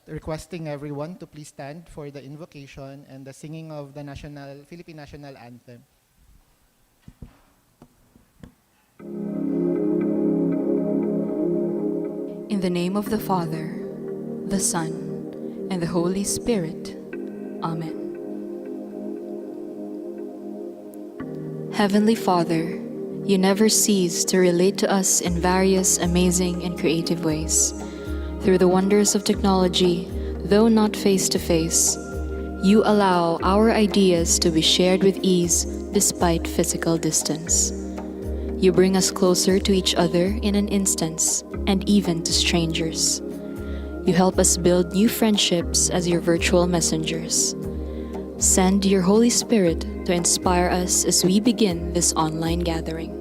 requesting everyone to please stand for the invocation and the singing of the Philippine National Anthem. In the name of the Father, the Son, and the Holy Spirit. Amen. Heavenly Father, you never cease to relate to us in various amazing and creative ways. Through the wonders of technology, though not face to face, you allow our ideas to be shared with ease despite physical distance. You bring us closer to each other in an instant, and even to strangers. You help us build new friendships as your virtual messengers. Send your Holy Spirit to inspire us as we begin this online gathering.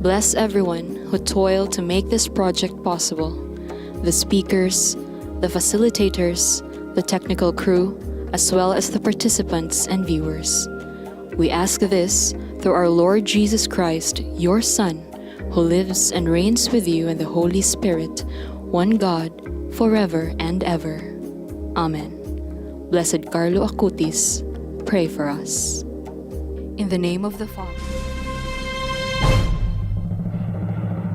Bless everyone who toiled to make this project possible: the speakers, the facilitators, the technical crew, as well as the participants and viewers. We ask this through our Lord Jesus Christ, your Son, who lives and reigns with you in the Holy Spirit, one God, forever and ever. Amen. Blessed Carlo Acutis, pray for us. In the name of the Father.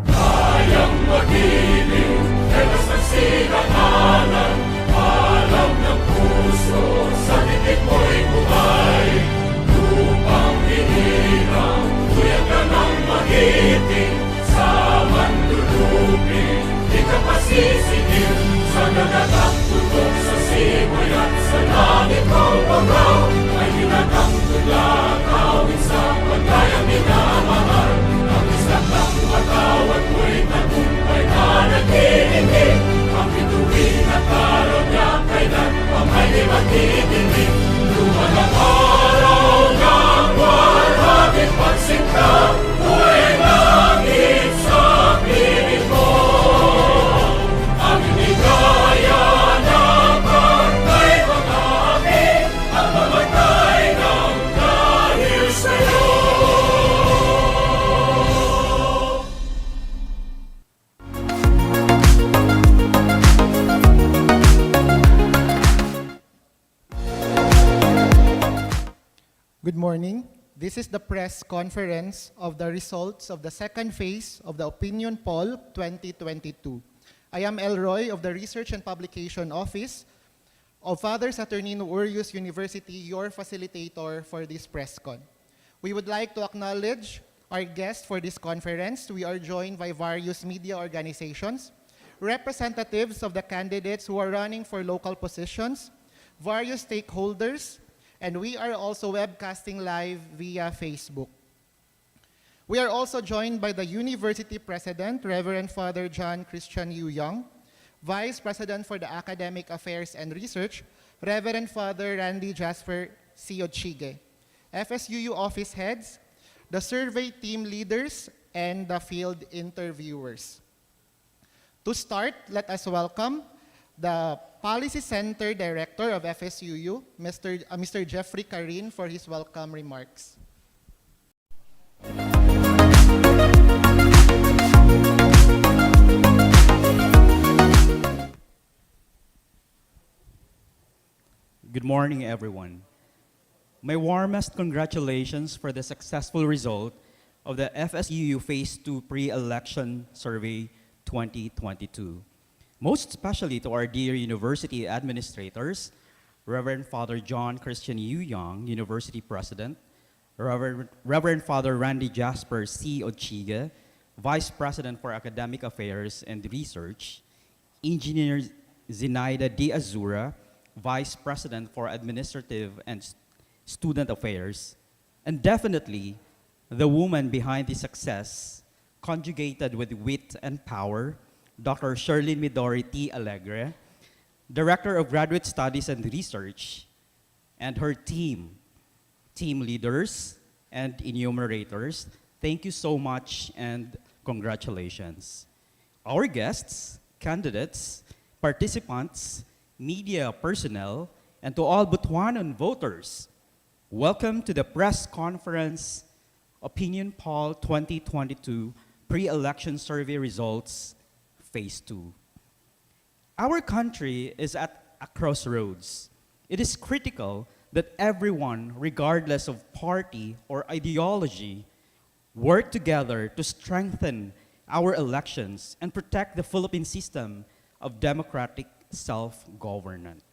Kayang magiliw, helas ng sinakalan, alam ng puso, sa titik mo'y buhay. Lupang hinirang, tuyag ka ng magiting, sa manlulupin, di ka pasisingil, sa dagatang tutok, sa simoy at sa langit mong bangaw, ay hinatang tulad, awit sa pagkayang minamahal, ang isang ng matawad mo'y tagumpay na naghihingi, ang bituin at araw niya kailan pa may di magdidinig, luman ang araw ng walhaging pagsinta, buhay langit sa piling mo. Ang inigaya ng pagkay mga aking, ang mamatay ng dahil sa'yo. Good morning. This is the press conference of the results of the second phase of the Opinion Poll 2022. I am Elroy of the Research and Publication Office of Father Saturnino Urius University, your facilitator for this press con. We would like to acknowledge our guests for this conference. We are joined by various media organizations, representatives of the candidates who are running for local positions, various stakeholders, and we are also webcasting live via Facebook. We are also joined by the University President, Reverend Father John Christian Yu Young, Vice President for the Academic Affairs and Research, Reverend Father Randy Jasper C. Ochige, FSUU office heads, the survey team leaders, and the field interviewers. To start, let us welcome the Policy Center Director of FSUU, Mr. Jeffrey Carin, for his welcome remarks. Good morning, everyone. My warmest congratulations for the successful result of the FSUU Phase 2 Pre-Election Survey 2022. Most especially to our dear university administrators, Reverend Father John Christian Yu Young, University President, Reverend Father Randy Jasper C. Ochige, Vice President for Academic Affairs and Research, Engineer Zinaida D. Azura, Vice President for Administrative and Student Affairs, and definitely the woman behind the success, conjugated with wit and power, Dr. Sherlyn Midori T. Alegre, Director of Graduate Studies and Research, and her team leaders and enumerators. Thank you so much and congratulations. Our guests, candidates, participants, media personnel, and to all Butuanan voters, welcome to the press conference Opinion Poll 2022 Pre-Election Survey Results Phase 2. Our country is at a crossroads. It is critical that everyone, regardless of party or ideology, work together to strengthen our elections and protect the Philippine system of democratic self-government.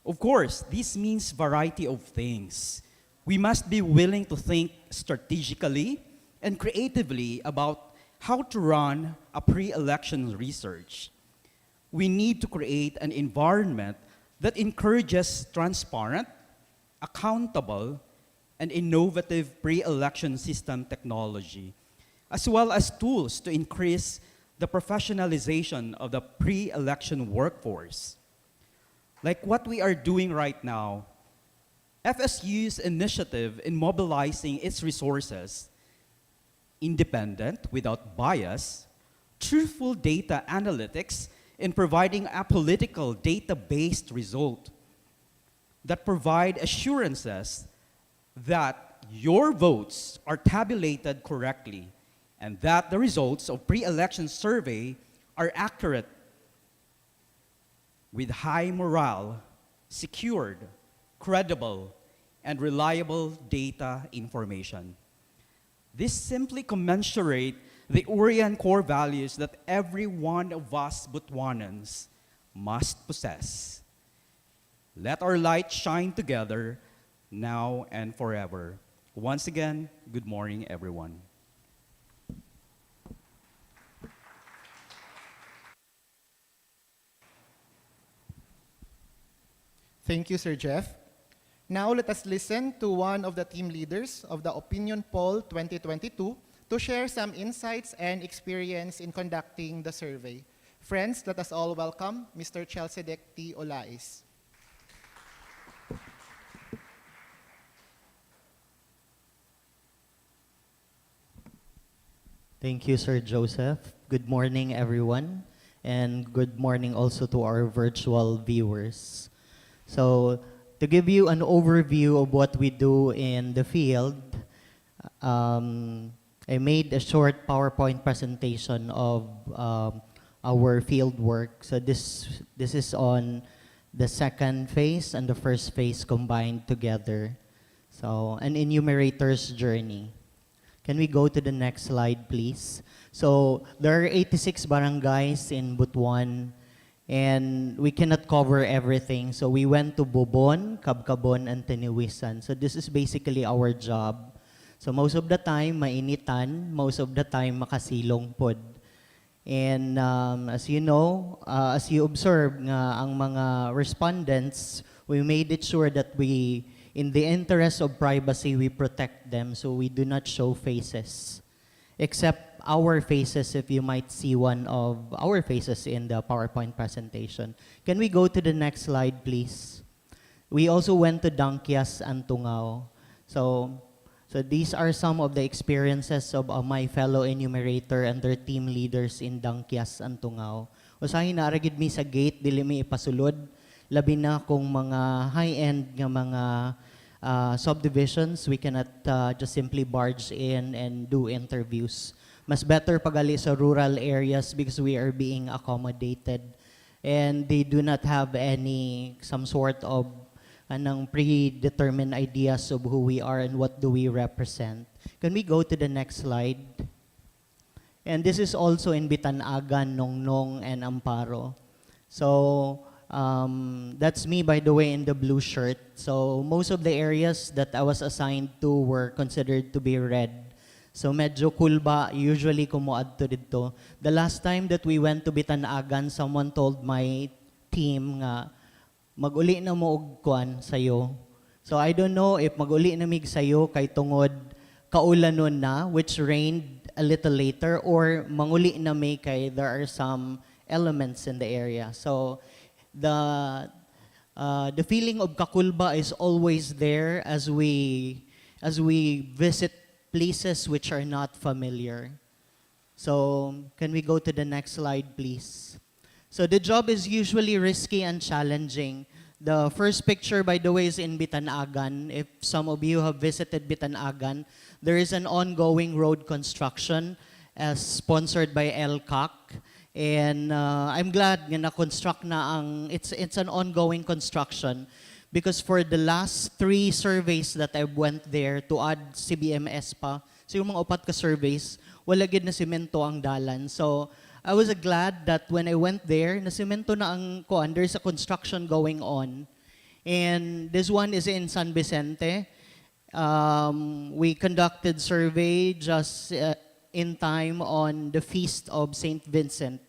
Of course, this means variety of things. We must be willing to think strategically and creatively about how to run a pre-election research. We need to create an environment that encourages transparent, accountable, and innovative pre-election system technology, as well as tools to increase the professionalization of the pre-election workforce. Like what we are doing right now, FSU's initiative in mobilizing its resources, independent, without bias, truthful data analytics, in providing a political data-based result that provide assurances that your votes are tabulated correctly and that the results of pre-election survey are accurate with high morale, secured, credible, and reliable data information. This simply commensurate the Orion core values that every one of us Botswanans must possess. Let our light shine together now and forever. Once again, good morning, everyone. Thank you, Sir Jeff. Now let us listen to one of the team leaders of the Opinion Poll 2022 to share some insights and experience in conducting the survey. Friends, let us all welcome Mr. Chelsedek T. Olais. Thank you, Sir Joseph. Good morning, everyone, and good morning also to our virtual viewers. So, to give you an overview of what we do in the field, I made a short PowerPoint presentation of our field work. So this is on the second phase and the first phase combined together. So, an enumerator's journey. Can we go to the next slide, please? So, there are 86 barangays in Butuan, and we cannot cover everything. So, we went to Bobon, Kabkabon, and Teniwisan. So, this is basically our job. So, most of the time, mainitan. Most of the time, makasilong pod. And as you know, as you observe nga ang mga respondents, we made it sure that we, in the interest of privacy, we protect them, so we do not show faces, except our faces if you might see one of our faces in the PowerPoint presentation. Can we go to the next slide, please? We also went to Dankias and Tungao. So these are some of the experiences of my fellow enumerator and their team leaders in Dankias and Tungao. Usahay na aragid mi sa gate, dili mi ipasulod, labi na kung mga high-end nga mga subdivisions, we cannot just simply barge in and do interviews. Mas better pagali sa rural areas because we are being accommodated and they do not have some sort of predetermined ideas of who we are and what do we represent. Can we go to the next slide? And this is also in Bitanagan, Nongnong, and Amparo. So that's me, by the way, in the blue shirt. So most of the areas that I was assigned to were considered to be red. So medyo kulba, usually kumuad to dito. The last time that we went to Bitanagan, someone told my team nga, mag-uli na mo og kuan sayo. So I don't know if mag-uli na mig sayo kay tungod kaulanon na, which rained a little later, or manguli na may kay there are some elements in the area. So the feeling of kakulba is always there as we visit places which are not familiar. So can we go to the next slide, please? So the job is usually risky and challenging. The first picture, by the way, is in Bitanagan. If some of you have visited Bitanagan, there is an ongoing road construction as sponsored by LCAC. And I'm glad nga na-construct na it's an ongoing construction because for the last 3 surveys that I went there to add CBMS pa, so yung mga upat ka surveys, wala gid na semento ang dalan. So I was glad that when I went there, na semento na ang kuan, there's a construction going on. And this one is in San Vicente. We conducted survey just in time on the feast of Saint Vincent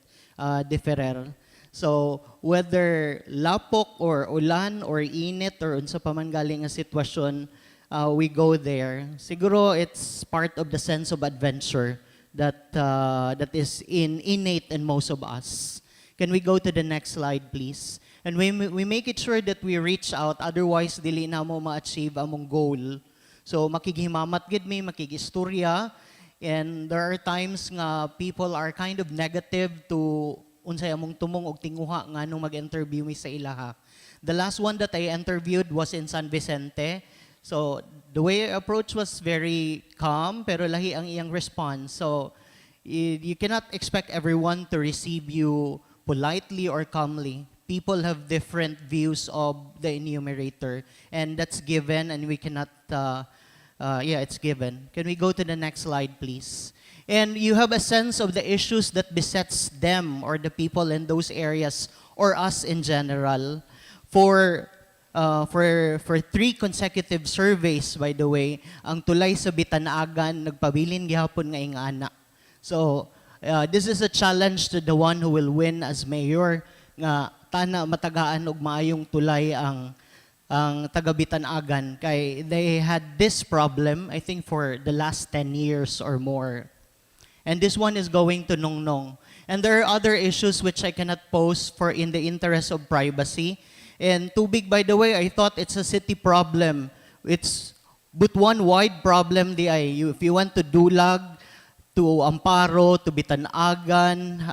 de Ferrer. So whether lapok or ulan or init or unsa pa man galing nga sitwasyon, we go there. Siguro it's part of the sense of adventure that is innate in most of us. Can we go to the next slide, please? And we make it sure that we reach out, otherwise dili na mo ma-achieve among goal. So makigihimamat gid mi, makigistorya, and there are times nga people are kind of negative to unsay among tumong og tinguha nga nung mag-interview mi sa ilaha. The last one that I interviewed was in San Vicente. So the way I approach was very calm, pero lahi ang iyang response. So you cannot expect everyone to receive you politely or calmly. People have different views of the enumerator, and that's given, and we cannot, it's given. Can we go to the next slide, please? And you have a sense of the issues that besets them or the people in those areas or us in general. For 3 consecutive surveys, by the way, ang tulay sa Bitanagan nagpabilin gihapon nga ingana. So this is a challenge to the one who will win as mayor nga tana matagaan og maayong tulay ang taga Bitanagan kay they had this problem I think for the last 10 years or more. And this one is going to Nongnong. And there are other issues which I cannot post for in the interest of privacy. And Tubig, by the way, I thought it's a city problem. It's but one wide problem di ay. If you want to Dulag, to Amparo, to Bitanagan,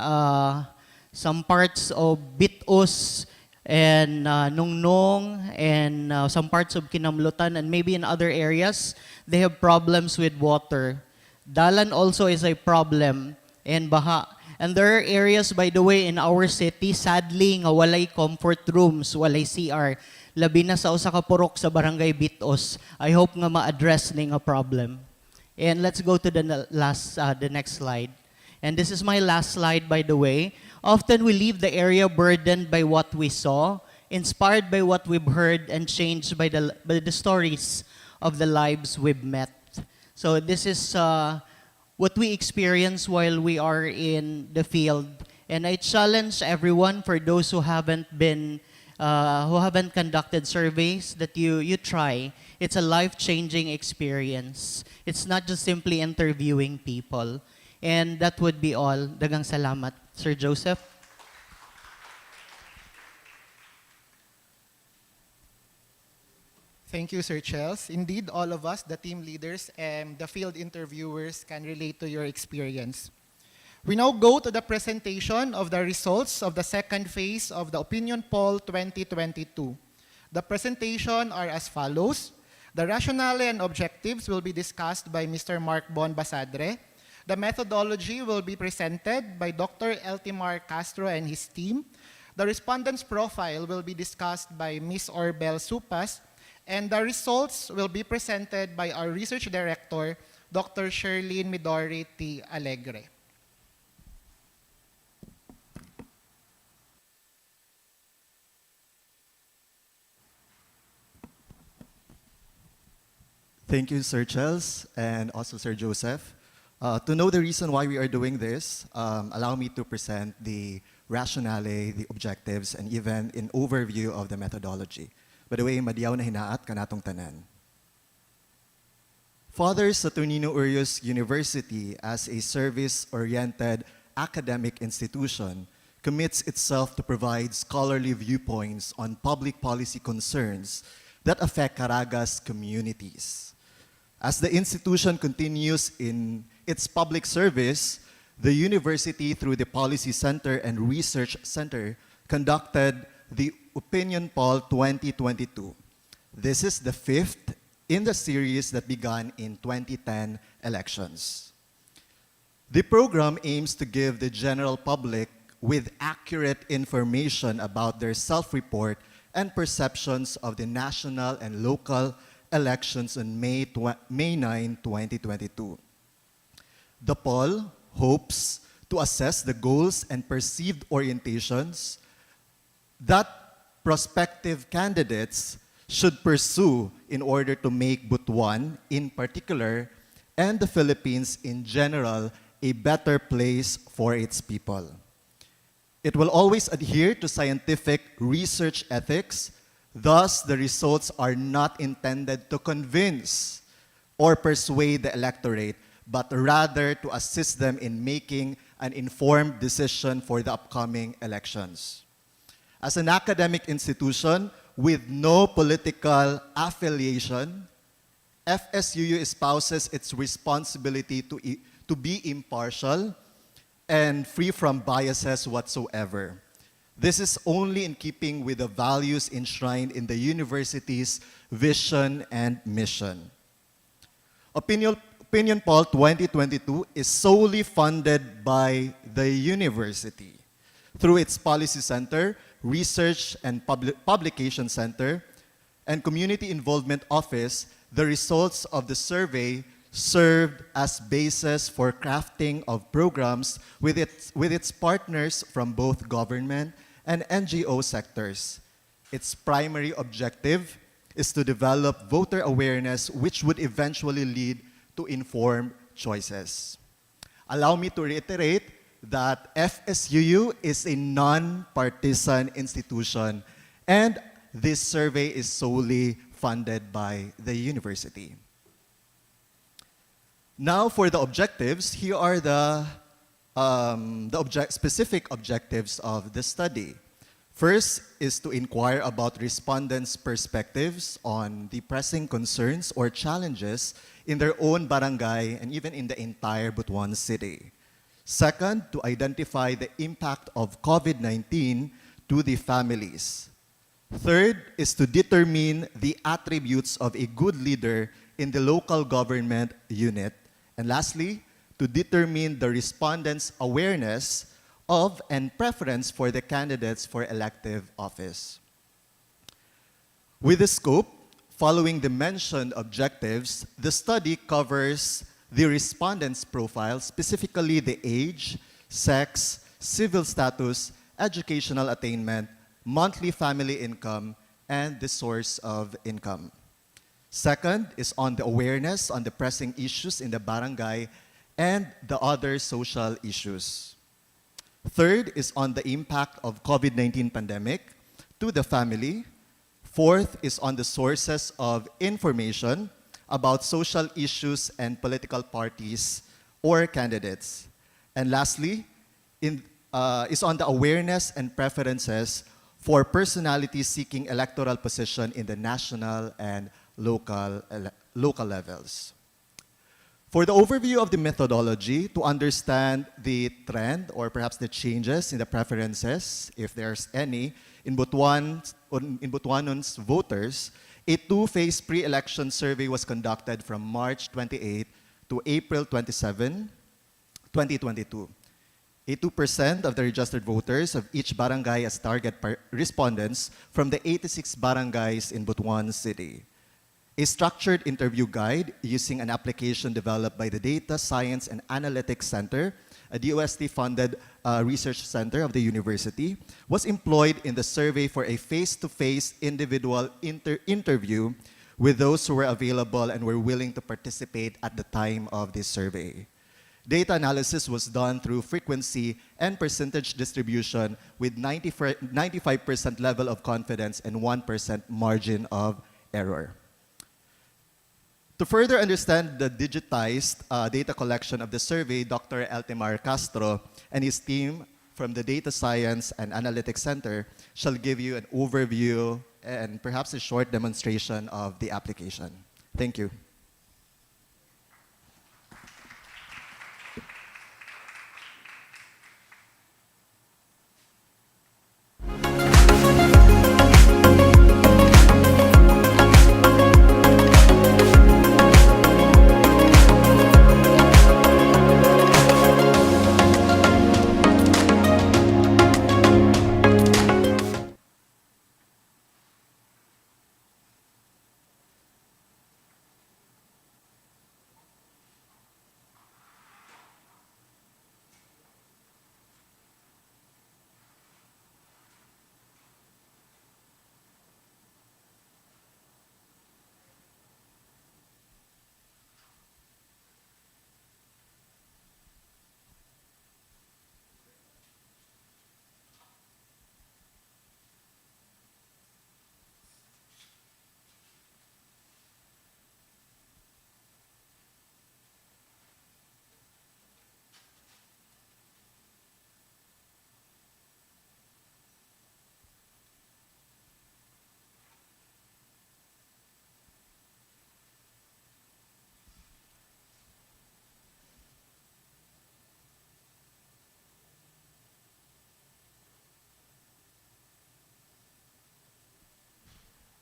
some parts of Bitos and Nongnong and some parts of Kinamlutan and maybe in other areas, they have problems with water. Dalan also is a problem and baha. And there are areas, by the way, in our city, sadly, nga walay comfort rooms, walay CR. Labi na sa usa ka purok sa barangay Bitos. I hope nga ma-address ni nga problem. And let's go to the next slide. And this is my last slide, by the way. Often we leave the area burdened by what we saw, inspired by what we've heard, and changed by the stories of the lives we've met. So this is what we experience while we are in the field. And I challenge everyone, for those who haven't conducted surveys, that you try. It's a life-changing experience. It's not just simply interviewing people. And that would be all. Dagang salamat, Sir Joseph. Thank you, Sir Chels. Indeed, all of us, the team leaders and the field interviewers, can relate to your experience. We now go to the presentation of the results of the second phase of the Opinion Poll 2022. The presentation are as follows. The rationale and objectives will be discussed by Mr. Mark Bon Basadre. The methodology will be presented by Dr. Eltimar Castro and his team. The respondent's profile will be discussed by Ms. Orbel Supas, and the results will be presented by our research director, Dr. Sherlyn Midori T. Alegre. Thank you, Sir Chels, and also Sir Joseph. To know the reason why we are doing this, allow me to present the rationale, the objectives, and even an overview of the methodology. By the way, madiyaw na hinaat kanatong tanan. Father Saturnino Urios University, as a service-oriented academic institution, commits itself to provide scholarly viewpoints on public policy concerns that affect Caragas communities. As the institution continues in its public service, the university, through the Policy Center and Research Center, conducted the Opinion Poll 2022. This is the 5th in the series that began in 2010 elections. The program aims to give the general public with accurate information about their self-report and perceptions of the national and local elections on May 9, 2022. The poll hopes to assess the goals and perceived orientations that prospective candidates should pursue in order to make Butuan, in particular, and the Philippines in general, a better place for its people. It will always adhere to scientific research ethics. Thus, the results are not intended to convince or persuade the electorate, but rather to assist them in making an informed decision for the upcoming elections. As an academic institution with no political affiliation, FSUU espouses its responsibility to be impartial and free from biases whatsoever. This is only in keeping with the values enshrined in the university's vision and mission. Opinion Poll 2022 is solely funded by the university through its Policy Center, Research and Publication Center, and Community Involvement Office. The results of the survey served as basis for crafting of programs with its partners from both government and NGO sectors. Its primary objective is to develop voter awareness, which would eventually lead to informed choices. Allow me to reiterate that FSUU is a non-partisan institution, and this survey is solely funded by the university. Now for the objectives, here are the specific objectives of the study. First is to inquire about respondents' perspectives on the pressing concerns or challenges in their own barangay and even in the entire Butuan City. Second, to identify the impact of COVID-19 to the families. Third is to determine the attributes of a good leader in the local government unit. And lastly, to determine the respondents' awareness of and preference for the candidates for elective office. With the scope, following the mentioned objectives, the study covers the respondents' profile, specifically the age, sex, civil status, educational attainment, monthly family income, and the source of income. Second is on the awareness on the pressing issues in the barangay and the other social issues. Third is on the impact of COVID-19 pandemic to the family. Fourth is on the sources of information about social issues and political parties or candidates. And lastly, is on the awareness and preferences for personalities seeking electoral position in the national and local levels. For the overview of the methodology, to understand the trend or perhaps the changes in the preferences, if there's any, in Butuanons voters, a two-phase pre-election survey was conducted from March 28 to April 27, 2022. 82% of the registered voters of each barangay as target respondents from the 86 barangays in Butuan City. A structured interview guide using an application developed by the Data Science and Analytics Center, a DOST-funded research center of the university, was employed in the survey for a face-to-face individual interview with those who were available and were willing to participate at the time of this survey. Data analysis was done through frequency and percentage distribution with 95% level of confidence and 1% margin of error. To further understand the digitized data collection of the survey, Dr. Eltimar Castro and his team from the Data Science and Analytics Center shall give you an overview and perhaps a short demonstration of the application. Thank you.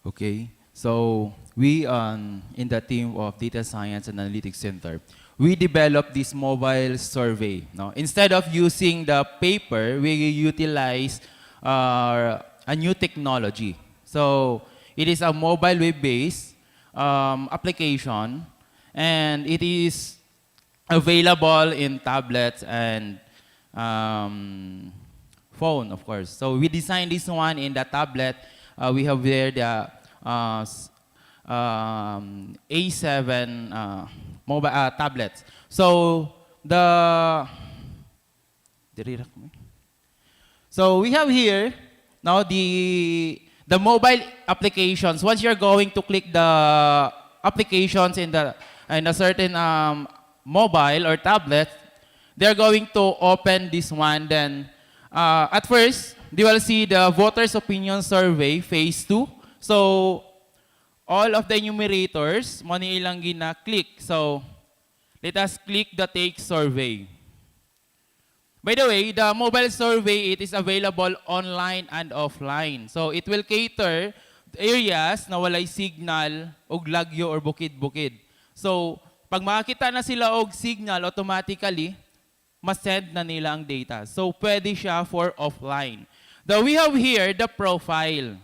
Okay, so we in the team of Data Science and Analytics Center, we developed this mobile survey. No? Instead of using the paper, we utilize a new technology. So it is a mobile web-based application, and it is available in tablets and phone, of course. So we designed this one in the tablet. We have there the A7 mobile tablets. So so we have here now the mobile applications. Once you're going to click the applications in a certain mobile or tablet, they're going to open this one. Then at first, they will see the voters' opinion survey phase 2. So all of the enumerators, mani ilang gina-click. So let us click the take survey. By the way, the mobile survey, it is available online and offline. So it will cater to areas na walay signal, og lagyo or bukid-bukid. So pag makakita na sila og signal, automatically, mas-send na nila ang data. So pwede siya for offline. We have here the profile.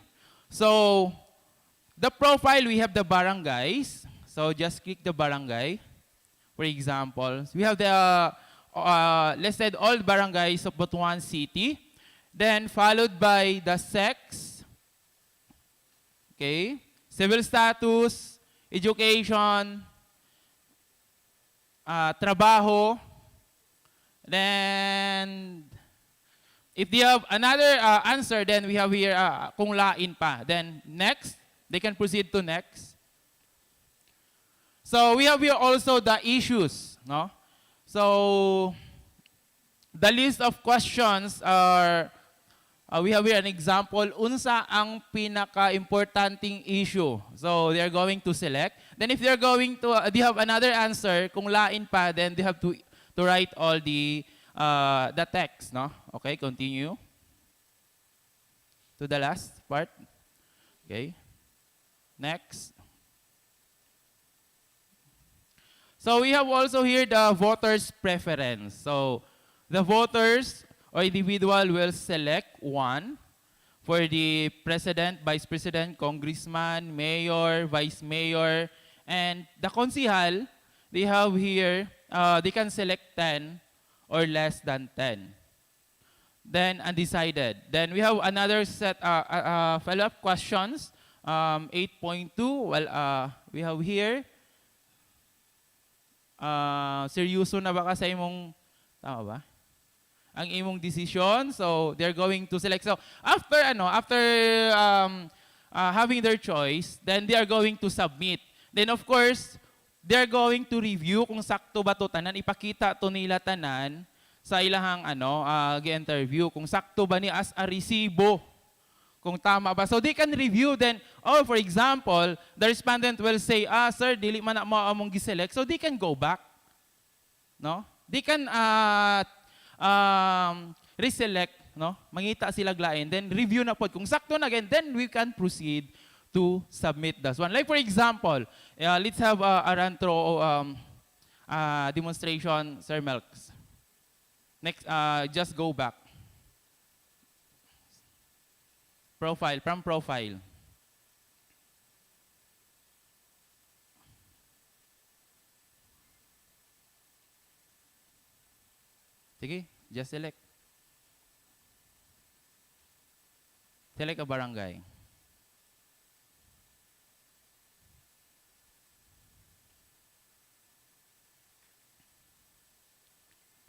So the profile, we have the barangays. So just click the barangay. For example, we have the let's say all barangays of Butuan City, then followed by the sex, okay, civil status, education, trabaho, then if they have another answer, then we have here kung lain pa. Then next, they can proceed to next. So we have here also the issues, no? So the list of questions are, we have here an example, unsa ang pinaka-importanting issue. So they're going to select. Then if they're going to, they have another answer, kung lain pa, then they have to write all the text, no? Okay, continue. To the last part. Okay. Next. So we have also here the voters' preference. So the voters or individual will select one for the president, vice president, congressman, mayor, vice mayor, and the konsihal, they have here, they can select 10 or less than 10. Then undecided. Then we have another set follow-up questions. 8.2, well, we have here, seryoso na ba ka sa imong, tama ba? Ang imong decision. So they're going to select. So after having their choice, then they are going to submit. Then of course, they're going to review kung sakto ba to tanan, ipakita to nila tanan sa ilahang gi-interview kung sakto ba ni as a resibo. Kung tama ba. So they can review then, for example, the respondent will say, sir, dili man na mo among giselect. So they can go back. No? They can reselect, no? Mangita sila glain, then review na po. Kung sakto na again, then we can proceed to submit this one. Like for example, let's have a run through demonstration, Sir Melks. Next, just go back. Profile, from profile. Sige, just select. Select a barangay.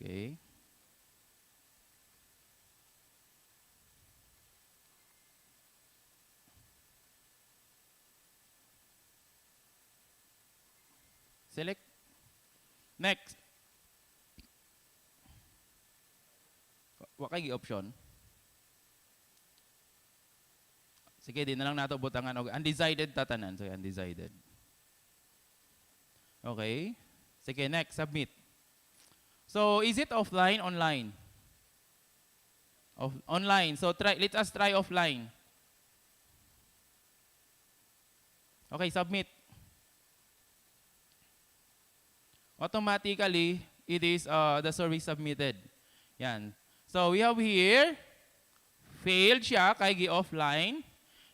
Okay. Select. Next. Wakay option. Sige, di na lang nato butangan og undecided tatanan. So undecided. Okay. Sige, next, submit. So is it offline, online? Online. So let us try offline. Okay, submit. Automatically, it is the survey submitted. Yan. So we have here, failed siya, kay gi-offline.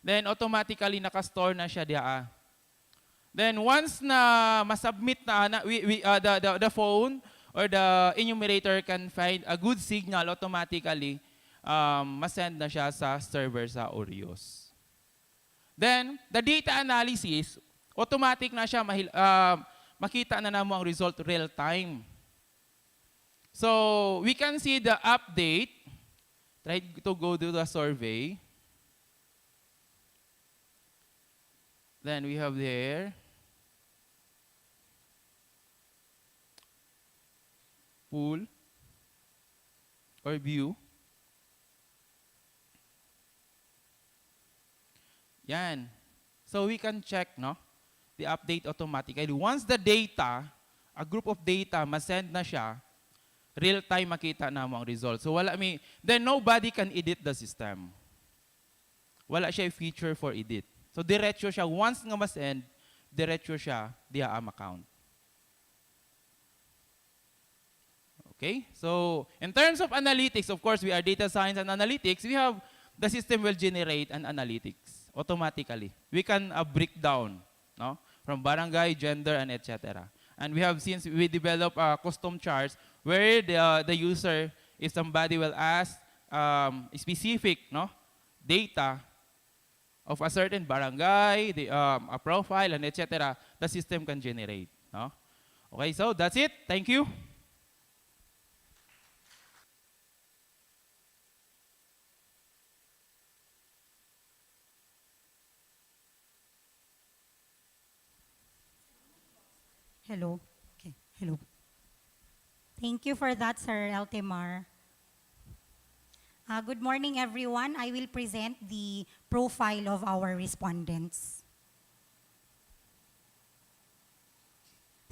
Then automatically naka-store na siya diya. Then once na masubmit na, the phone or the enumerator can find a good signal automatically, masend na siya sa server sa Orios. Then, the data analysis, automatic na siya, makita na namo ang result real time. So, we can see the update. Try to go to the survey. Then we have there pool or view. Yan. So we can check, no? The update automatically. Once the data, a group of data, masend na siya, real time makita na mo ang result. So then nobody can edit the system. Wala siya feature for edit. So diretso siya, once nga masend, diretso siya diya ang account. Okay? So, in terms of analytics, of course, we are data science and analytics, we have, the system will generate an analytics automatically. We can break down, no? From barangay, gender, and etc. And we have, since we develop custom charts where the user, if somebody will ask specific, no, data of a certain barangay, a profile, and etc., the system can generate. No? Okay, so that's it. Thank you. Hello. Okay. Hello. Thank you for that, Sir Eltimar. Good morning, everyone. I will present the profile of our respondents.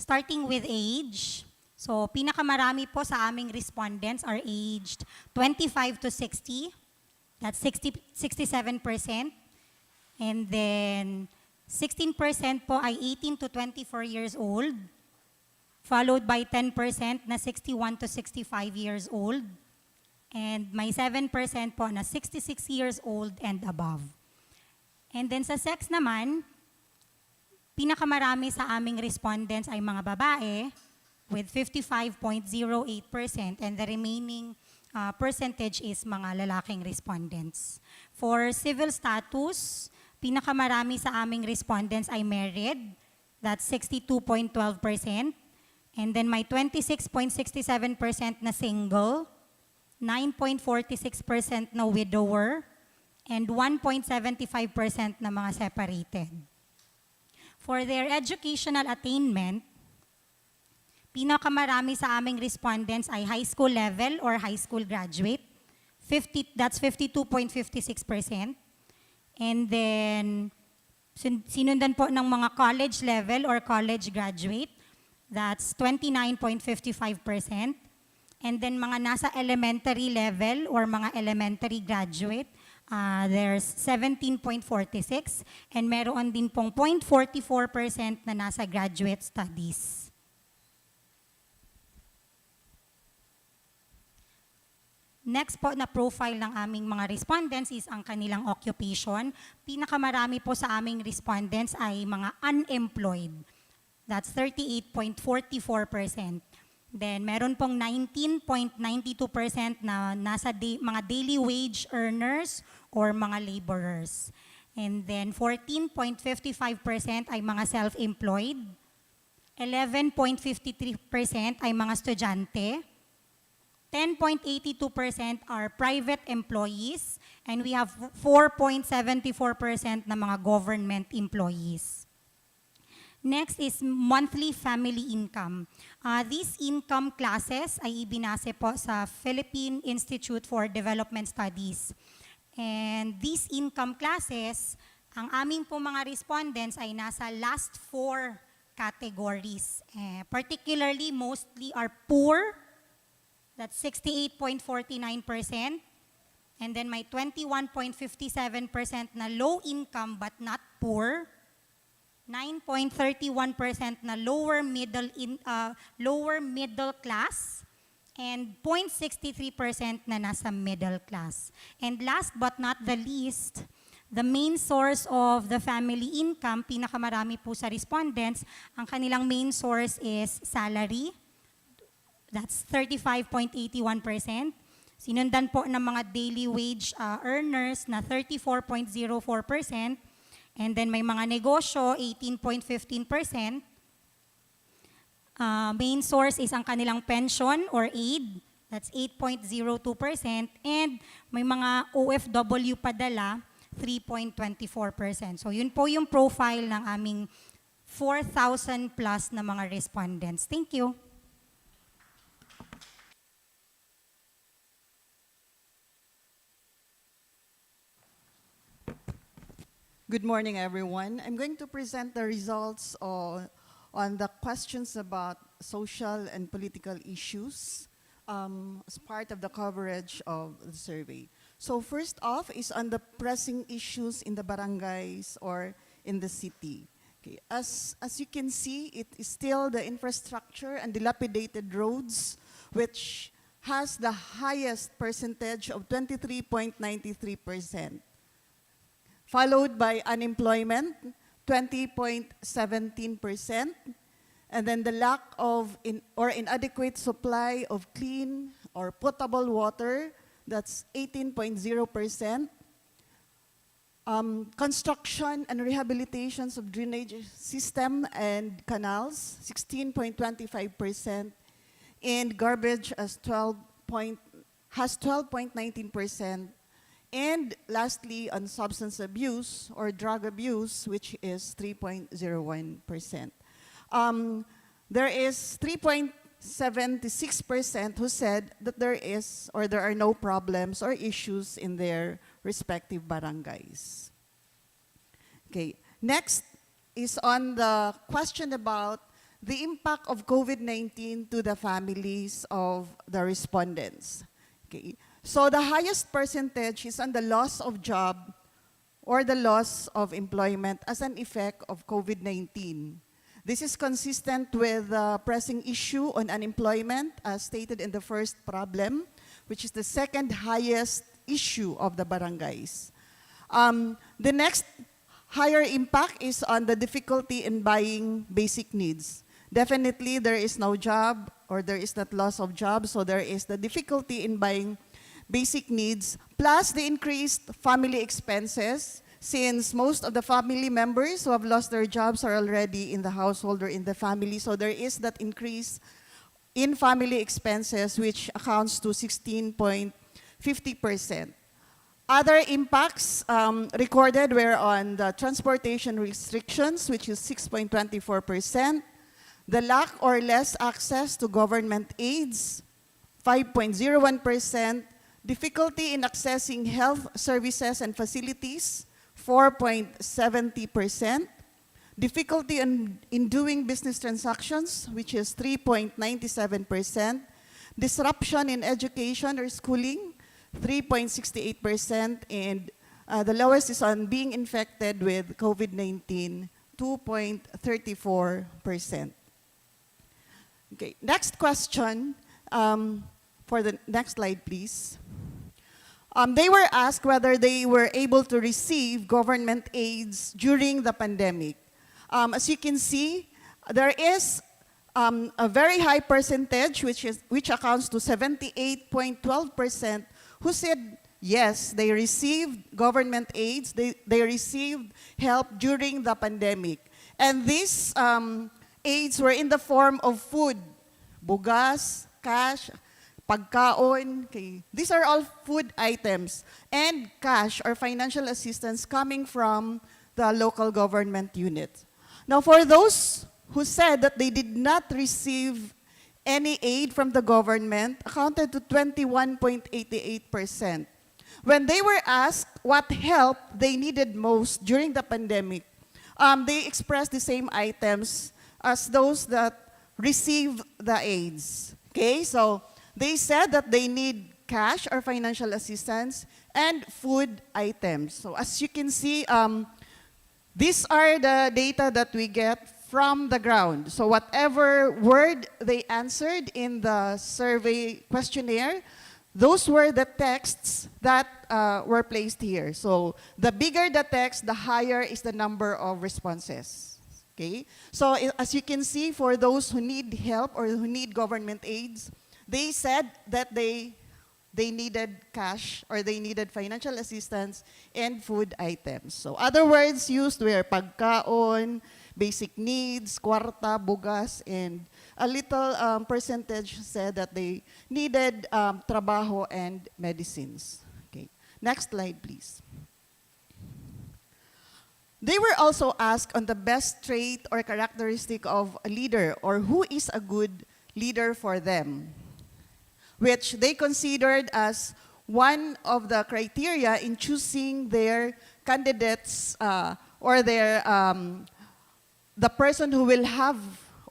Starting with age. So, pinakamarami po sa aming respondents are aged 25 to 60. That's 67%. And then, 16% po ay 18 to 24 years old. Followed by 10% na 61 to 65 years old. And may 7% po na 66 years old and above. And then sa sex naman, pinakamarami sa aming respondents ay mga babae with 55.08% and the remaining percentage is mga lalaking respondents. For civil status, pinakamarami sa aming respondents ay married, that's 62.12%. And then may 26.67% na single, 9.46% na widower, and 1.75% na mga separated. For their educational attainment, pinakamarami sa aming respondents ay high school level or high school graduate. That's 52.56%. And then, sinundan po ng mga college level or college graduate. That's 29.55%. And then mga nasa elementary level or mga elementary graduate, there's 17.46. And meron din pong 0.44% na nasa graduate studies. Next po na profile ng aming mga respondents is ang kanilang occupation. Pinakamarami po sa aming respondents ay mga unemployed. That's 38.44%. Then meron pong 19.92% na nasa mga daily wage earners or mga laborers. And then 14.55% ay mga self-employed. 11.53% ay mga estudyante. 10.82% are private employees, and we have 4.74% na mga government employees. Next is monthly family income. These income classes ay ibinase po sa Philippine Institute for Development Studies. And these income classes, ang aming po mga respondents ay nasa last 4 categories. Particularly, mostly are poor. That's 68.49%. And then may 21.57% na low income but not poor. 9.31% na lower middle class, and 0.63% na nasa middle class. And last but not the least, the main source of the family income, pinakamarami po sa respondents, ang kanilang main source is salary. That's 35.81%. Sinundan po ng mga daily wage earners na 34.04%. And then may mga negosyo, 18.15%. Main source is ang kanilang pension or aid. That's 8.02%. And may mga OFW padala, 3.24%. So yun po yung profile ng aming 4,000 plus na mga respondents. Thank you. Good morning, everyone. I'm going to present the results on the questions about social and political issues as part of the coverage of the survey. So first off is on the pressing issues in the barangays or in the city. Okay. As you can see, it is still the infrastructure and dilapidated roads which has the highest percentage of 23.93%. Followed by unemployment, 20.17%, and then the lack of inadequate supply of clean or potable water, that's 18.0%. Construction and rehabilitations of drainage system and canals, 16.25%, and garbage has 12.19%. And lastly, on substance abuse or drug abuse, which is 3.01%. There is 3.76% who said that there are no problems or issues in their respective barangays. Okay, next is on the question about the impact of COVID-19 to the families of the respondents. Okay. So the highest percentage is on the loss of job or the loss of employment as an effect of COVID-19. This is consistent with the pressing issue on unemployment as stated in the first problem, which is the second highest issue of the barangays. The next higher impact is on the difficulty in buying basic needs. Definitely there is no job or there is not loss of job, so there is the difficulty in buying basic needs, plus the increased family expenses, since most of the family members who have lost their jobs are already in the household or in the family. So there is that increase in family expenses, which accounts to 16.50%. Other impacts recorded were on the transportation restrictions, which is 6.24%, the lack or less access to government aids, 5.01%, difficulty in accessing health services and facilities, 4.70%. Difficulty in doing business transactions, which is 3.97%. Disruption in education or schooling, 3.68%. And the lowest is on being infected with COVID-19, 2.34%. Okay, next question. For the next slide, please. They were asked whether they were able to receive government aids during the pandemic. As you can see, there is a very high percentage, which accounts to 78.12%, who said yes, they received government aids, they received help during the pandemic. And these aids were in the form of food, bugas, cash, pagkaon. Okay. These are all food items, and cash or financial assistance coming from the local government unit. Now, for those who said that they did not receive any aid from the government, accounted to 21.88%. When they were asked what help they needed most during the pandemic, they expressed the same items as those that received the aids. Okay, so they said that they need cash or financial assistance and food items. So as you can see, These are the data that we get from the ground. So whatever word they answered in the survey questionnaire, those were the texts that were placed here. So the bigger the text, the higher is the number of responses. Okay? So as you can see, for those who need help or who need government aids, they said that they needed cash or they needed financial assistance and food items. So other words used were pagkaon, basic needs, kwarta, bugas, and a little percentage said that they needed trabaho and medicines. Okay. Next slide, please. They were also asked on the best trait or characteristic of a leader, or who is a good leader for them, which they considered as one of the criteria in choosing their candidates or their the person who will have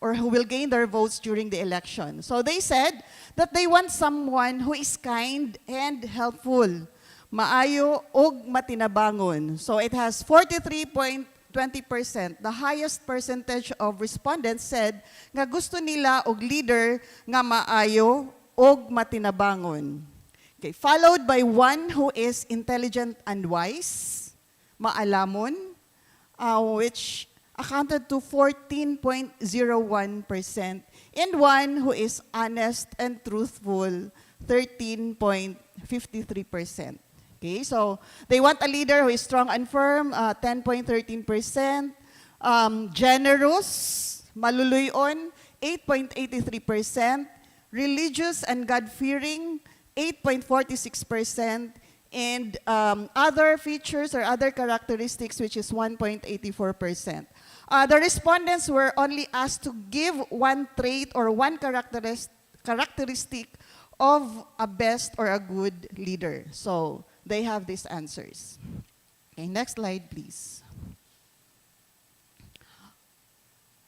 or who will gain their votes during the election. So they said that they want someone who is kind and helpful, maayo og matinabangon. So it has 43.20%. The highest percentage of respondents said nga gusto nila og leader nga maayo og matinabangon. Okay, followed by one who is intelligent and wise, maalamon, which accounted to 14.01%, and one who is honest and truthful, 13.53%. Okay, so they want a leader who is strong and firm, 10.13%, generous, maluluyon, 8.83%, religious and God-fearing, 8.46%, and other features or other characteristics, which is 1.84%. The respondents were only asked to give one trait or one characteristic of a best or a good leader. So they have these answers. Okay, next slide, please.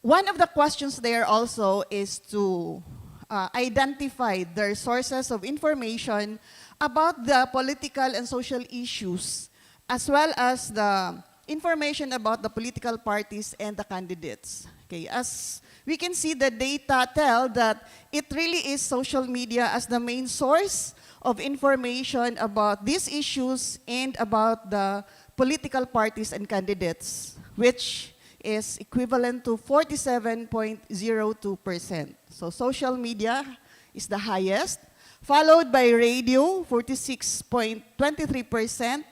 One of the questions there also is to identify their sources of information about the political and social issues, as well as the information about the political parties and the candidates. Okay, as we can see, the data tell that it really is social media as the main source of information about these issues and about the political parties and candidates, which is equivalent to 47.02%. So social media is the highest, followed by radio, 46.23%,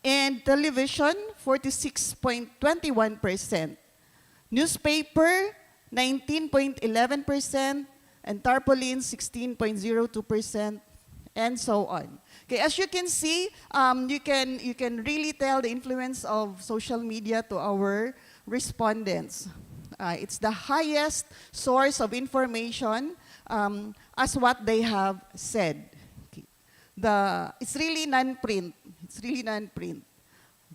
and television, 46.21%. Newspaper, 19.11%, and tarpaulin, 16.02%, and so on. Okay, as you can see, you can really tell the influence of social media to our respondents. It's the highest source of information, as what they have said. Okay. It's really non-print. It's really non-print.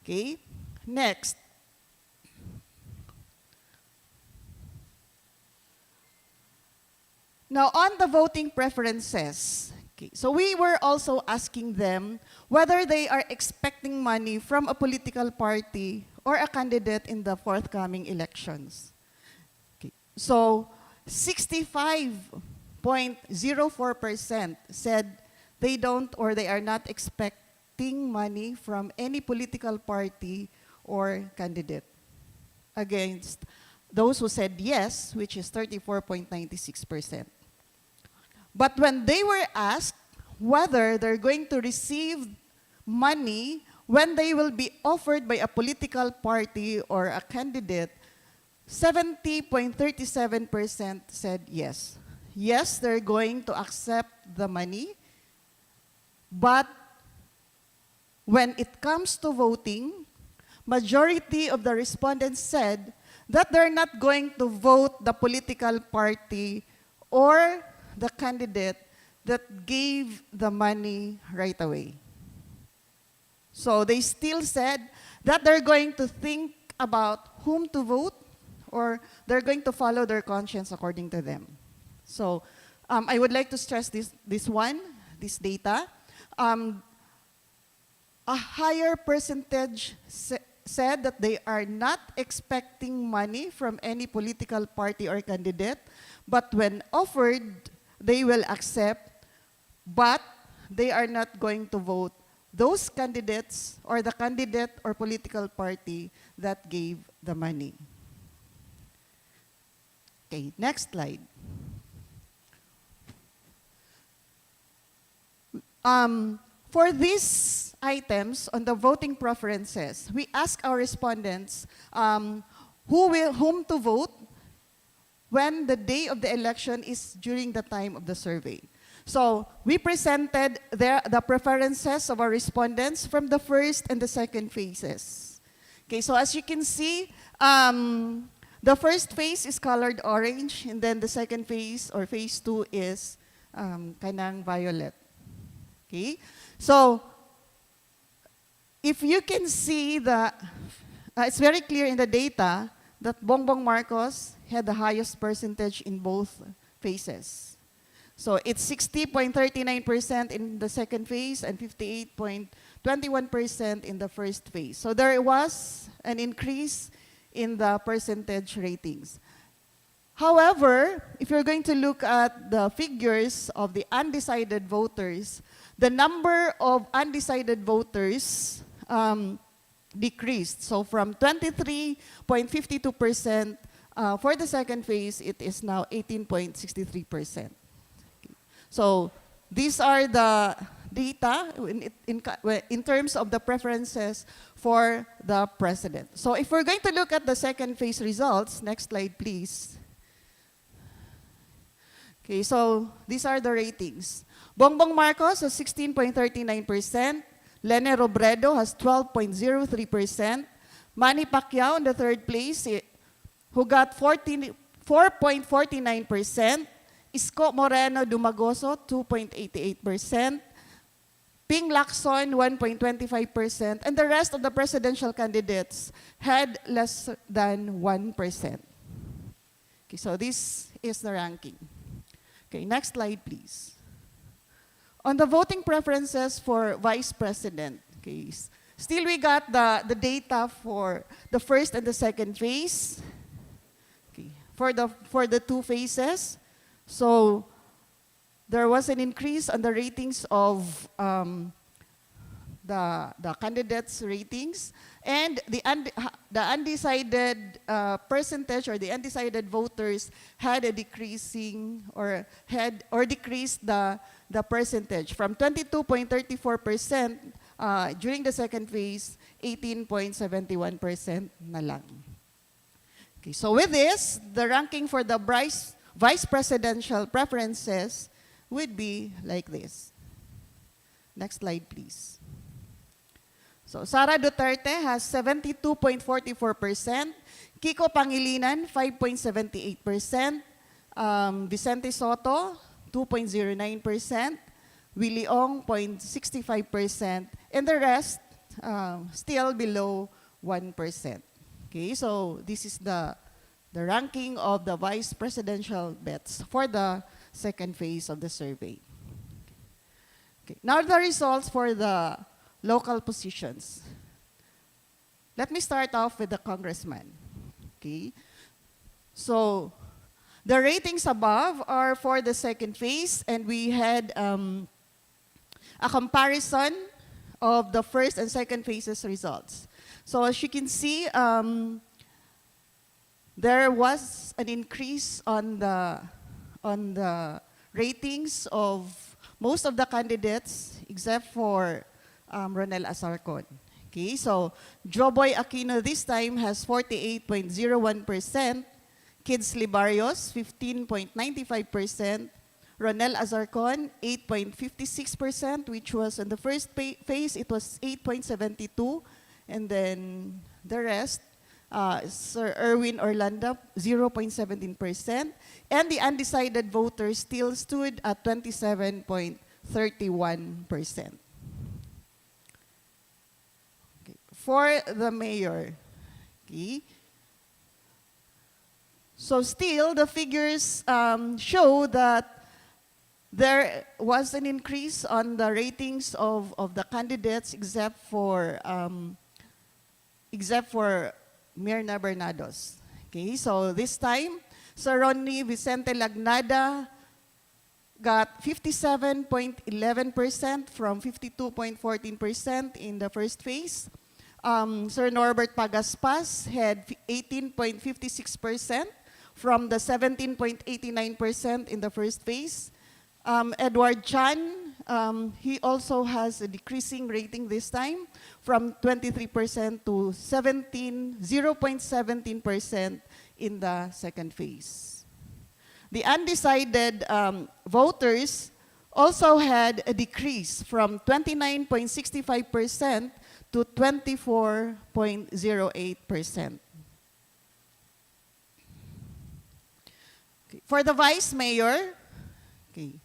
Okay. Next. Now, on the voting preferences, okay, so we were also asking them whether they are expecting money from a political party or a candidate in the forthcoming elections. Okay, so 65.04% said they don't or they are not expecting money from any political party or candidate, against those who said yes, which is 34.96%. But when they were asked whether they're going to receive money when they will be offered by a political party or a candidate, 70.37% said yes. Yes, they're going to accept the money, but when it comes to voting, majority of the respondents said that they're not going to vote the political party or the candidate that gave the money right away. So they still said that they're going to think about whom to vote, or they're going to follow their conscience according to them. So I would like to stress this data. A higher percentage said that they are not expecting money from any political party or candidate, but when offered, they will accept, but they are not going to vote those candidates or the candidate or political party that gave the money. Okay, next slide. For these items on the voting preferences, we ask our respondents whom to vote when the day of the election is during the time of the survey. So we presented the preferences of our respondents from the first and the second phases. Okay, so as you can see, the first phase is colored orange, and then the second phase or phase 2 is kanang violet. Okay, so if you can see it's very clear in the data that Bongbong Marcos had the highest percentage in both phases. So it's 60.39% in the second phase and 58.21% in the first phase. So there was an increase in the percentage ratings. However, if you're going to look at the figures of the undecided voters, the number of undecided voters decreased. So from 23.52% for the second phase, it is now 18.63%. So these are the data in terms of the preferences for the president. So if we're going to look at the second phase results, next slide please. Okay, so these are the ratings. Bongbong Marcos has 16.39%, Lene Robredo has 12.03%, Manny Pacquiao in the third place, who got 4.49%, Isko Moreno Dumagoso, 2.88%, Ping Lacson, 1.25%, and the rest of the presidential candidates had less than 1%. Okay, so this is the ranking. Okay, next slide, please. On the voting preferences for vice president, okay, still we got the data for the first and the second phase. Okay, for the two phases. So there was an increase on the ratings of the candidates' ratings, and the undecided percentage or the undecided voters had a decreasing or decreased the percentage from 22.34% during the second phase, 18.71% na lang. Okay, so with this, the ranking for the vice presidential preferences would be like this. Next slide, please. So Sara Duterte has 72.44%, Kiko Pangilinan 5.78%, Vicente Soto 2.09%, Willie Ong 0.65%, and the rest still below 1%. Okay, so this is the ranking of the vice presidential bets for the second phase of the survey. Okay. Now the results for the local positions. Let me start off with the congressman. Okay. So the ratings above are for the second phase, and we had a comparison of the first and second phases results. So as you can see, there was an increase on the ratings of most of the candidates except for Ronel Asarcon. Okay, so Joboy Aquino this time has 48.01%, Kidsley Barrios 15.95%, Ronel Azarcon 8.56%, which was in the first phase it was 8.72%, and then the rest, Sir Erwin Orlando 0.17%, and the undecided voters still stood at 27.31%. Okay. For the mayor, okay. So still, the figures show that there was an increase on the ratings of the candidates except for except for Mirna Bernados. Okay, so this time, Sir Ronnie Vicente Lagnada got 57.11% from 52.14% in the first phase. Sir Norbert Pagaspas had 18.56% from the 17.89% in the first phase. Edward Chan, he also has a decreasing rating this time from 23% to 0.17% in the second phase. The undecided voters also had a decrease from 29.65% to 24.08%. For the vice mayor, okay,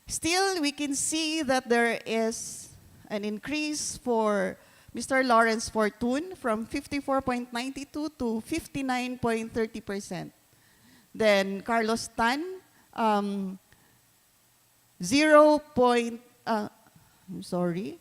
still we can see that there is an increase for Mr. Lawrence Fortune from 54.92 to 59.30%. Then Carlos Tan, 0. I'm sorry.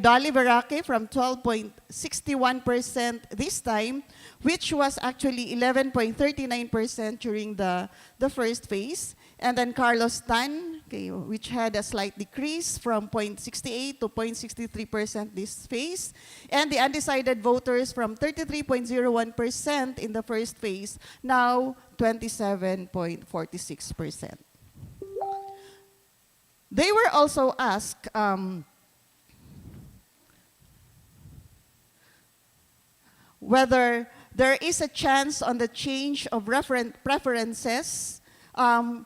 Dolly Verake from 12.61% this time, which was actually 11.39% during the first phase. And then Carlos Tan, okay, which had a slight decrease from 0.68 to 0.63% this phase. And the undecided voters from 33.01% in the first phase, now 27.46%. They were also asked whether there is a chance on the change of preferences from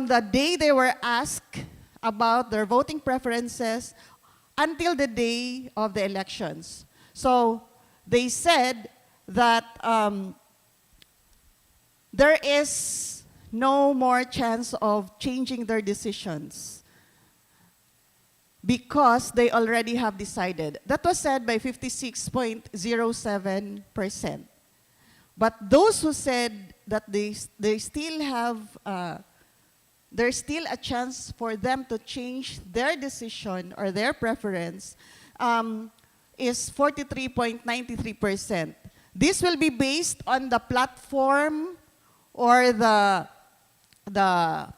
the day they were asked about their voting preferences until the day of the elections. So they said that there is no more chance of changing their decisions because they already have decided. That was said by 56.07%. But those who said that they still have, there's still a chance for them to change their decision or their preference is 43.93%. This will be based on the platform or the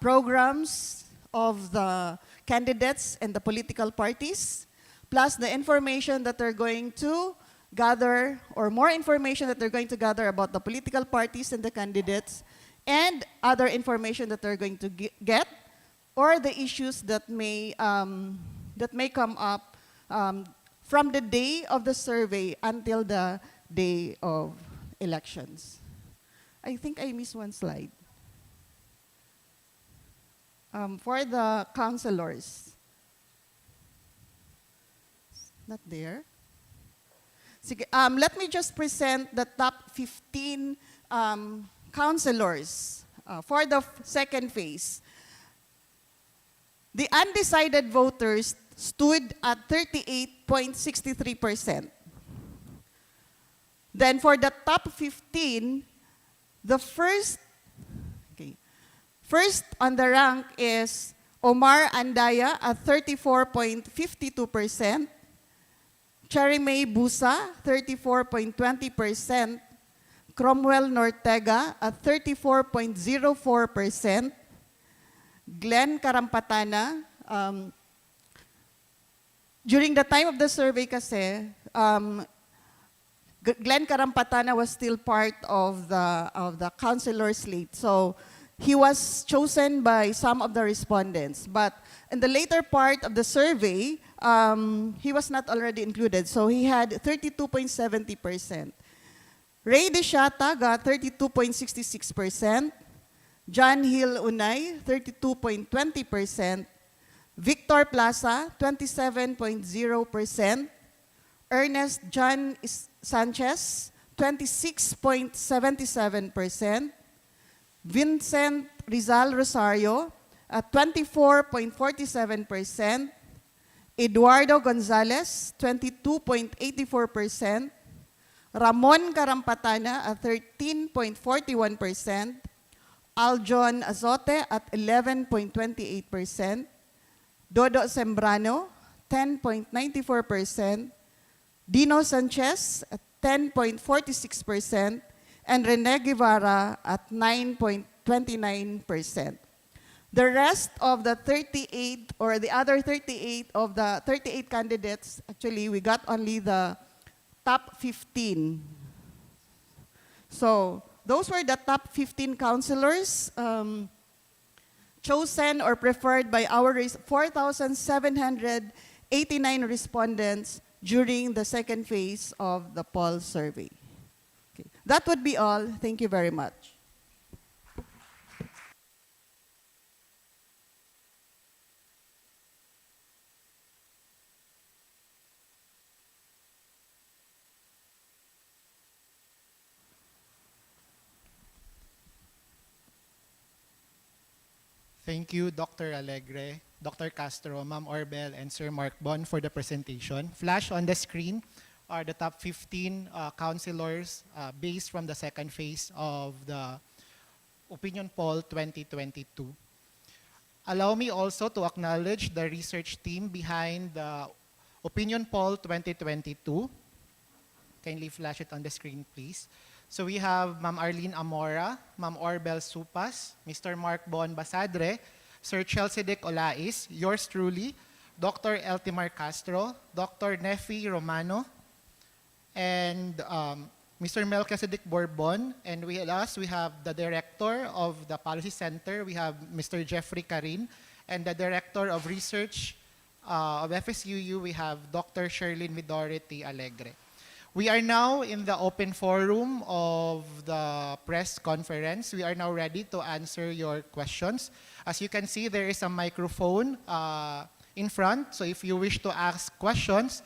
programs of the candidates and the political parties, plus the information that they're going to gather, or more information that they're going to gather about the political parties and the candidates, and other information that they're going to get, or the issues that may come up from the day of the survey until the day of elections. I think I missed one slide. For the councilors. Not there. Sige, let me just present the top 15 councilors for the second phase. The undecided voters stood at 38.63%. Then for the top 15, the first on the rank is Omar Andaya at 34.52%, Cherry May Busa, 34.20%, Cromwell Nortega at 34.04%, Glenn Karampatana, during the time of the survey kasi, Glenn Karampatana was still part of the councilor slate. So he was chosen by some of the respondents. But in the later part of the survey, he was not already included. So he had 32.70%. Ray Deshata got 32.66%. John Hill Unay, 32.20%. Victor Plaza, 27.0%. Ernest John Sanchez, 26.77%. Vincent Rizal Rosario, at 24.47%. Eduardo Gonzalez, 22.84%. Ramon Karampatana at 13.41%. Aljon Azote at 11.28%. Dodo Sembrano, 10.94%. Dino Sanchez at 10.46%, and Rene Guevara at 9.29%. The rest of the 38, or the other 38 of the 38 candidates, actually, we got only the top 15. So those were the top 15 councilors chosen or preferred by our 4,789 respondents during the second phase of the poll survey. Okay. That would be all. Thank you very much. Thank you, Dr. Alegre, Dr. Castro, Ma'am Orbel, and Sir Mark Bon for the presentation. Flash on the screen are the top 15 councilors based from the second phase of the Opinion Poll 2022. Allow me also to acknowledge the research team behind the Opinion Poll 2022. Kindly flash it on the screen, please. So we have Ma'am Arlene Amora, Ma'am Orbel Supas, Mr. Mark Bon Basadre, Sir Chelsedek Olais, yours truly, Dr. Eltimar Castro, Dr. Nefi Romano, and Mr. Melchizedek Bourbon. And with us, we have the Director of the Policy Center, we have Mr. Jeffrey Carin, and the Director of Research of FSUU, we have Dr. Sherlyn Midority Alegre. We are now in the open forum of the press conference. We are now ready to answer your questions. As you can see, there is a microphone in front. So if you wish to ask questions,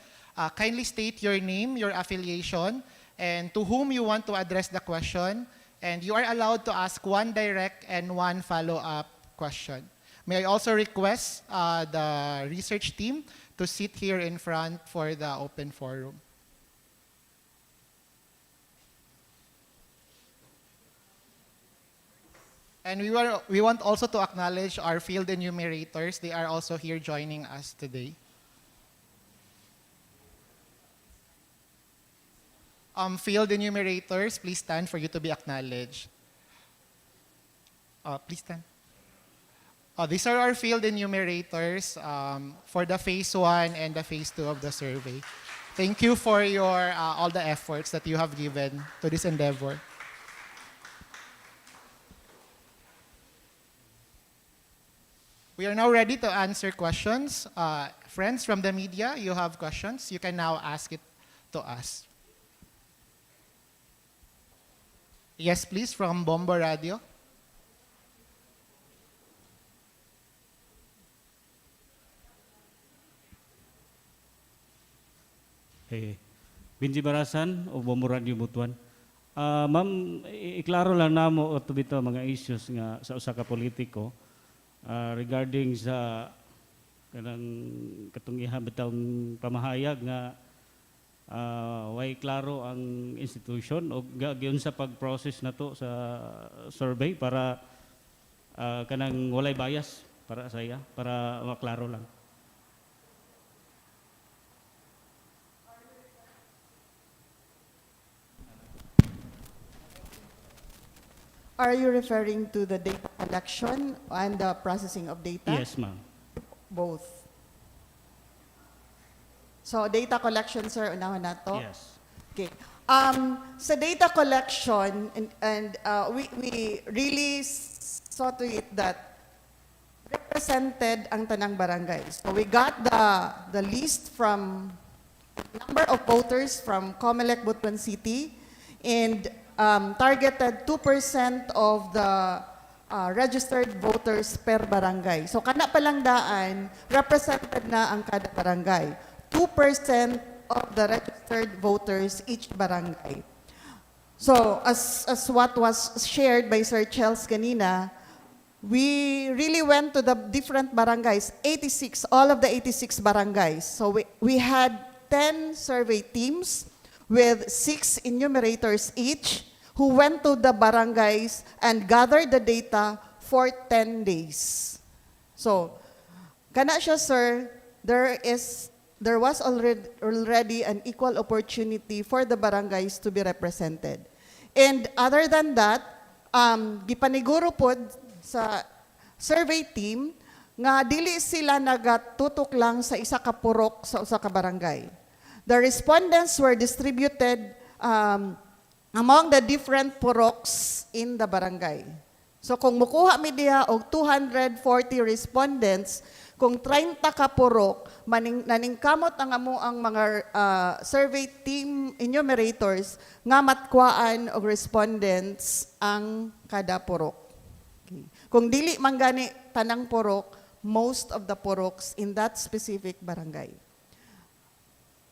kindly state your name, your affiliation, and to whom you want to address the question. And you are allowed to ask one direct and one follow-up question. May I also request the research team to sit here in front for the open forum. And we want also to acknowledge our field enumerators. They are also here joining us today. Field enumerators, please stand for you to be acknowledged. Please stand. These are our field enumerators for the phase 1 and the phase 2 of the survey. Thank you for your all the efforts that you have given to this endeavor. We are now ready to answer questions. Friends from the media, you have questions. You can now ask it to us. Yes, please, from Bombo Radio. Hey, Binji Barasan o Bombo Radio Butuan. Ma'am, iklaro lang namo o bitaw mga issues nga sa usa ka politiko. Regarding sa katong iha bitawng pamahayag nga way klaro ang institution o gayon sa pag-process na to sa survey para kanang walay bias para saya para maklaro lang. Are you referring to the data collection and the processing of data? Yes, ma'am. Both. So data collection, sir, unahan na to? Yes. Okay. Sa data collection, and we really saw to it that represented ang tanang barangay. So we got the list from number of voters from Comelec Butuan City, and targeted 2% of the registered voters per barangay. So kana palang daan, represented na ang kada barangay. 2% of the registered voters each barangay. So as what was shared by Sir Chels kanina, we really went to the different barangays, 86, all of the 86 barangays. So we had 10 survey teams with 6 enumerators each, who went to the barangays and gathered the data for 10 days. So, kana siya, sir, there is there was already an equal opportunity for the barangays to be represented. And other than that, gipaniguro pod sa survey team nga dili sila nagatutok lang sa isa ka purok sa usa ka barangay. The respondents were distributed among the different puroks in the barangay. So kung mukuha mi diha og 240 respondents, kung 30 ka purok, naningkamot ang mga survey team enumerators nga matkuhaan og respondents ang kada purok. Okay. Kung dili man gani tanang purok, most of the puroks in that specific barangay.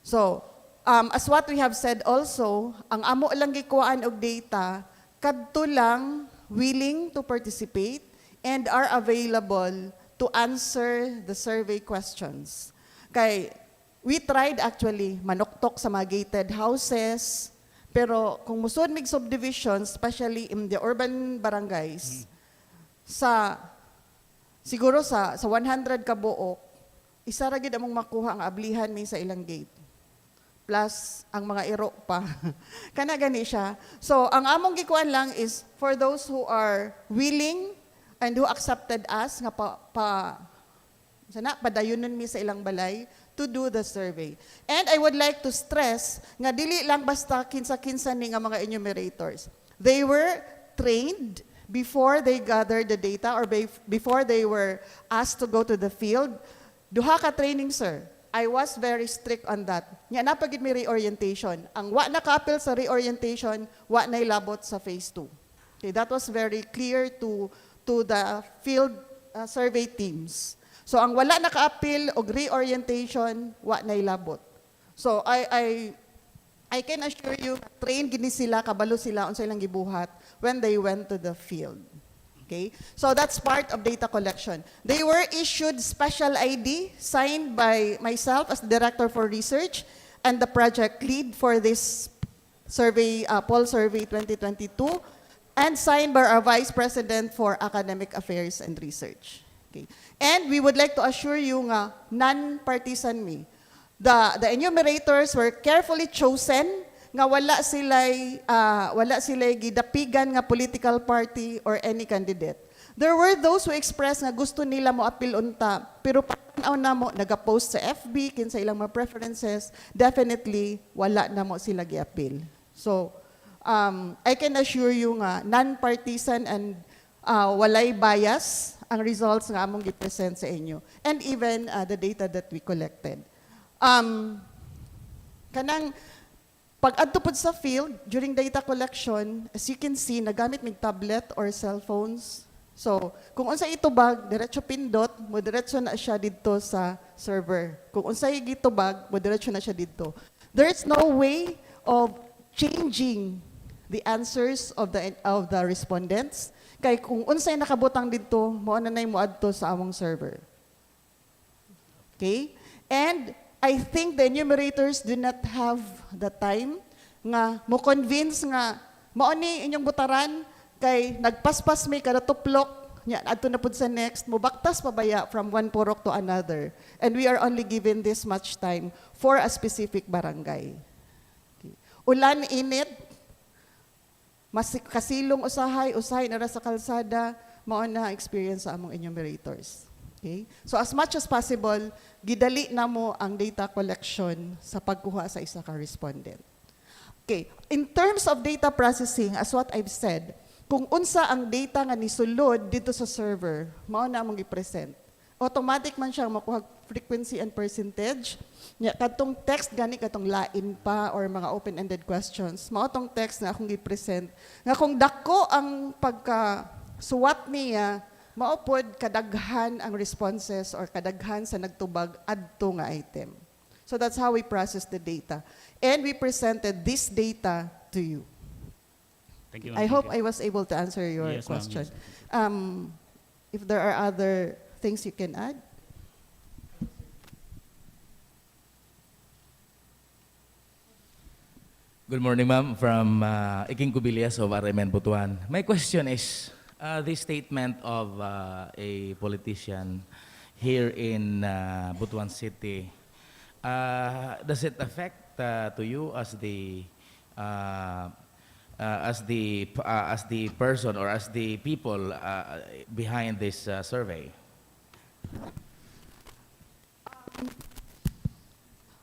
So, as what we have said also, ang amo lang gikuhaan og data, kadto lang willing to participate and are available to answer the survey questions. Kay, we tried actually manuktok sa mga gated houses, pero kung musod mig subdivisions, especially in the urban barangays, siguro sa 100 ka buok, isa ra gid among makuha ang ablihan mi sa ilang gate. Plus ang mga iro pa. Kana gani siya. So ang among gikuan lang is for those who are willing and who accepted us nga padayunon mi sa ilang balay to do the survey. And I would like to stress nga dili lang basta kinsa-kinsa ni nga mga enumerators. They were trained before they gathered the data or before they were asked to go to the field. Duha ka training, sir. I was very strict on that. Nya napagid mi reorientation. Ang wa naka-appeal sa reorientation, wa nay labot sa phase 2. Okay, that was very clear to the field survey teams. So ang wala naka-appeal og reorientation, wa nay labot. So I can assure you, train gini sila, kabalo sila unsa ilang gibuhat when they went to the field. Okay? So that's part of data collection. They were issued special ID signed by myself as the Director for Research and the project lead for this survey, poll survey 2022, and signed by our Vice President for Academic Affairs and Research. Okay? And we would like to assure you nga non-partisan mi. The enumerators were carefully chosen nga wala sila'y gidapigan nga political party or any candidate. There were those who expressed nga gusto nila mo appeal unta, pero panaw na mo, nag-post sa FB, kinsa ilang mga preferences, definitely wala na mo sila gi-appeal. So, I can assure you nga, non-partisan and walay bias ang results nga among gi-present sa inyo. And even the data that we collected. Kanang pag-adto pod sa field, during data collection, as you can see, nagamit mig tablet or cell phones. So, kung unsa itubag, diretso pindot, mo diretso na siya dito sa server. Kung unsa gitubag, mo diretso na siya dito. There's no way of changing the answers of the respondents. Kay kung unsay nakabutang dito, mo na nay moadto sa among server. Okay? And I think the enumerators do not have the time nga mo convince nga mao ni inyong butaran kay nagpaspas may kada tuplok nya adto na pud sa next mo baktas pabaya from one purok to another, and we are only given this much time for a specific barangay. Okay. Ulan, init, mas kasilong usahay na ra sa kalsada, mao na experience sa among enumerators. Okay? So as much as possible, gidali na mo ang data collection sa pagkuha sa isa ka respondent. Okay, in terms of data processing, as what I've said, kung unsa ang data nga nisulod dito sa server, mao na among i-present. Automatic man siya makuha frequency and percentage. Nya kadtong text gani katong lain pa or mga open-ended questions. Mao tong text na akong i-present. Nga kung dako ang pagka suwat niya, maupod kadaghan ang responses or kadaghan sa nagtubag adto nga item. So that's how we process the data. And we presented this data to you. Thank you, I Ma'am. hope Thank I was able to answer your Yes, ma'am. question. Yes. If there are other things you can add? Good morning, ma'am. From Iking Cubillas of RMN Butuan. My question is, this statement of a politician here in Butuan City Does it affect to you uh, as the person or as the people behind this survey?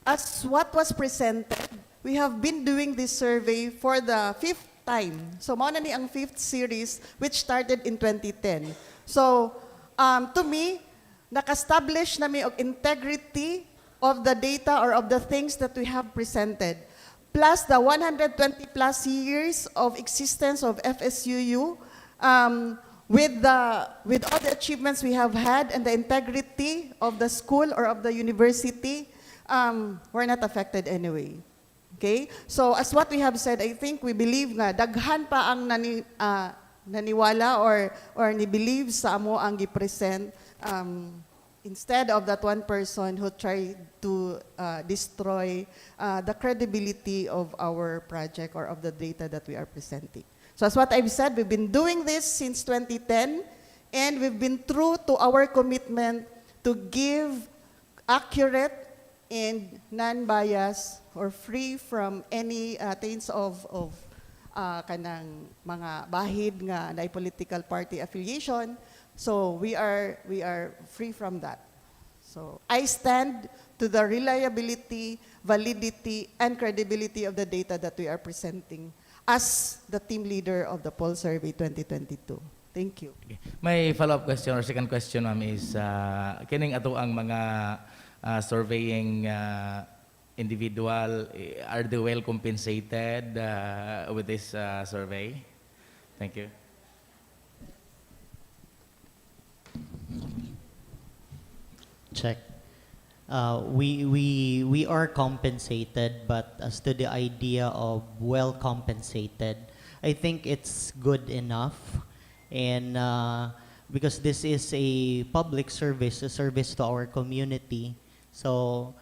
As what was presented, we have been doing this survey for the 5th time. So, mao na ni ang 5th series, which started in 2010. So, to me, naka-establish na mi og integrity of the data or of the things that we have presented. Plus the 120 plus years of existence of FSUU, with all the achievements we have had and the integrity of the school or of the university, we're not affected anyway. Okay? So as what we have said, I think we believe nga daghan pa ang naniwala or ni-believe sa amo ang gi-present, instead of that one person who tried to destroy the credibility of our project or of the data that we are presenting. So as what I've said, we've been doing this since 2010, and we've been true to our commitment to give accurate and non-biased or free from any taints of kanang mga bahid nga na political party affiliation. So we are free from that. So I stand to the reliability, validity, and credibility of the data that we are presenting as the team leader of the Poll Survey 2022. Thank you. Okay. My follow-up question or second question, ma'am, is kining ato ang mga surveying individual, are they well compensated with this survey? Thank you. Check. We are compensated, but as to the idea of well compensated, I think it's good enough, and because this is a public service, a service to our community, so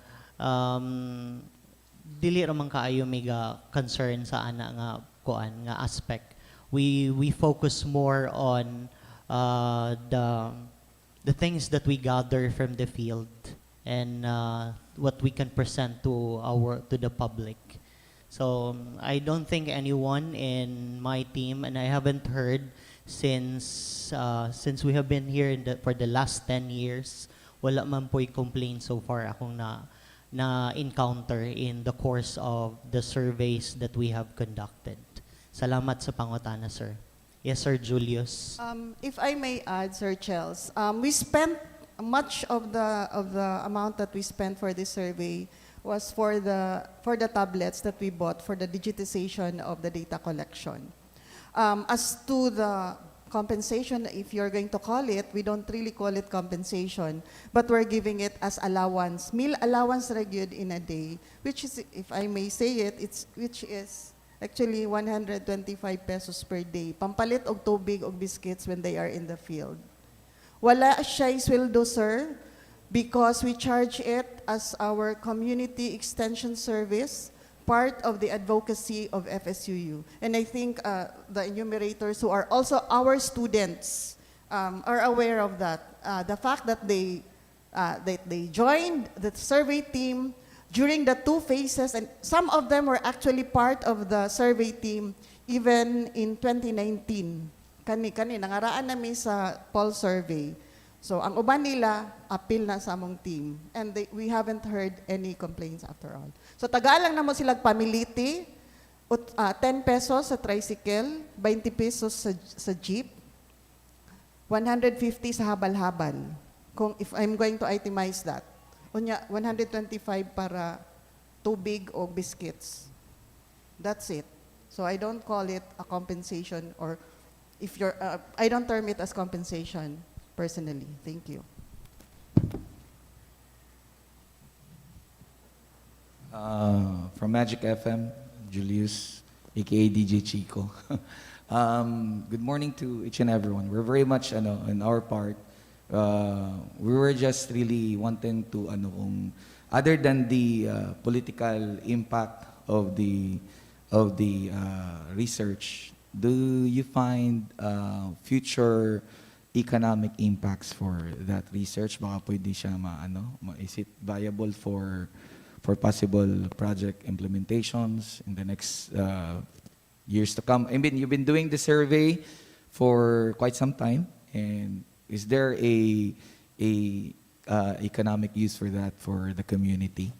dili raman kaayo mega concern sa ana nga kuan nga aspect. We focus more on the things that we gather from the field and what we can present to the public. So I don't think anyone in my team, and I haven't heard since we have been here for the last 10 years, wala man po'y complaint so far akong na encounter in the course of the surveys that we have conducted. Salamat sa pangutana, sir. Yes, Sir Julius. If I may add, Sir Chels, we spent much of the amount that we spent for this survey was for the tablets that we bought for the digitization of the data collection. As to the compensation, if you're going to call it, we don't really call it compensation, but we're giving it as allowance, meal allowance reviewed in a day, which is, if I may say it, which is actually 125 pesos per day. Pampalit og tubig og biscuits when they are in the field. Wala siya'y sweldo, sir, because we charge it as our community extension service, part of the advocacy of FSUU. And I think the enumerators who are also our students are aware of that. The fact that they joined the survey team during the 2 phases, and some of them were actually part of the survey team even in 2019. Kani, nangaraan namin sa poll survey. So, ang uban nila, appeal na sa among team. And we haven't heard any complaints after all. So, tagalang na mo silang pamiliti, 10 pesos sa tricycle, 20 pesos sa jeep, 150 sa habal-habal. If I'm going to itemize that. Unya, 125 para tubig o biscuits. That's it. So, I don't call it a compensation, or if you're, I don't term it as compensation personally. Thank you. From Magic FM, Julius, aka DJ Chico. Good morning to each and everyone. We're very much, in our part, we were just really wanting to, other than the political impact of the research, do you find future economic impacts for that research? Baka pwede siya is it viable for for possible project implementations in the next years to come. I mean, you've been doing the survey for quite some time, and is there a economic use for that for the community?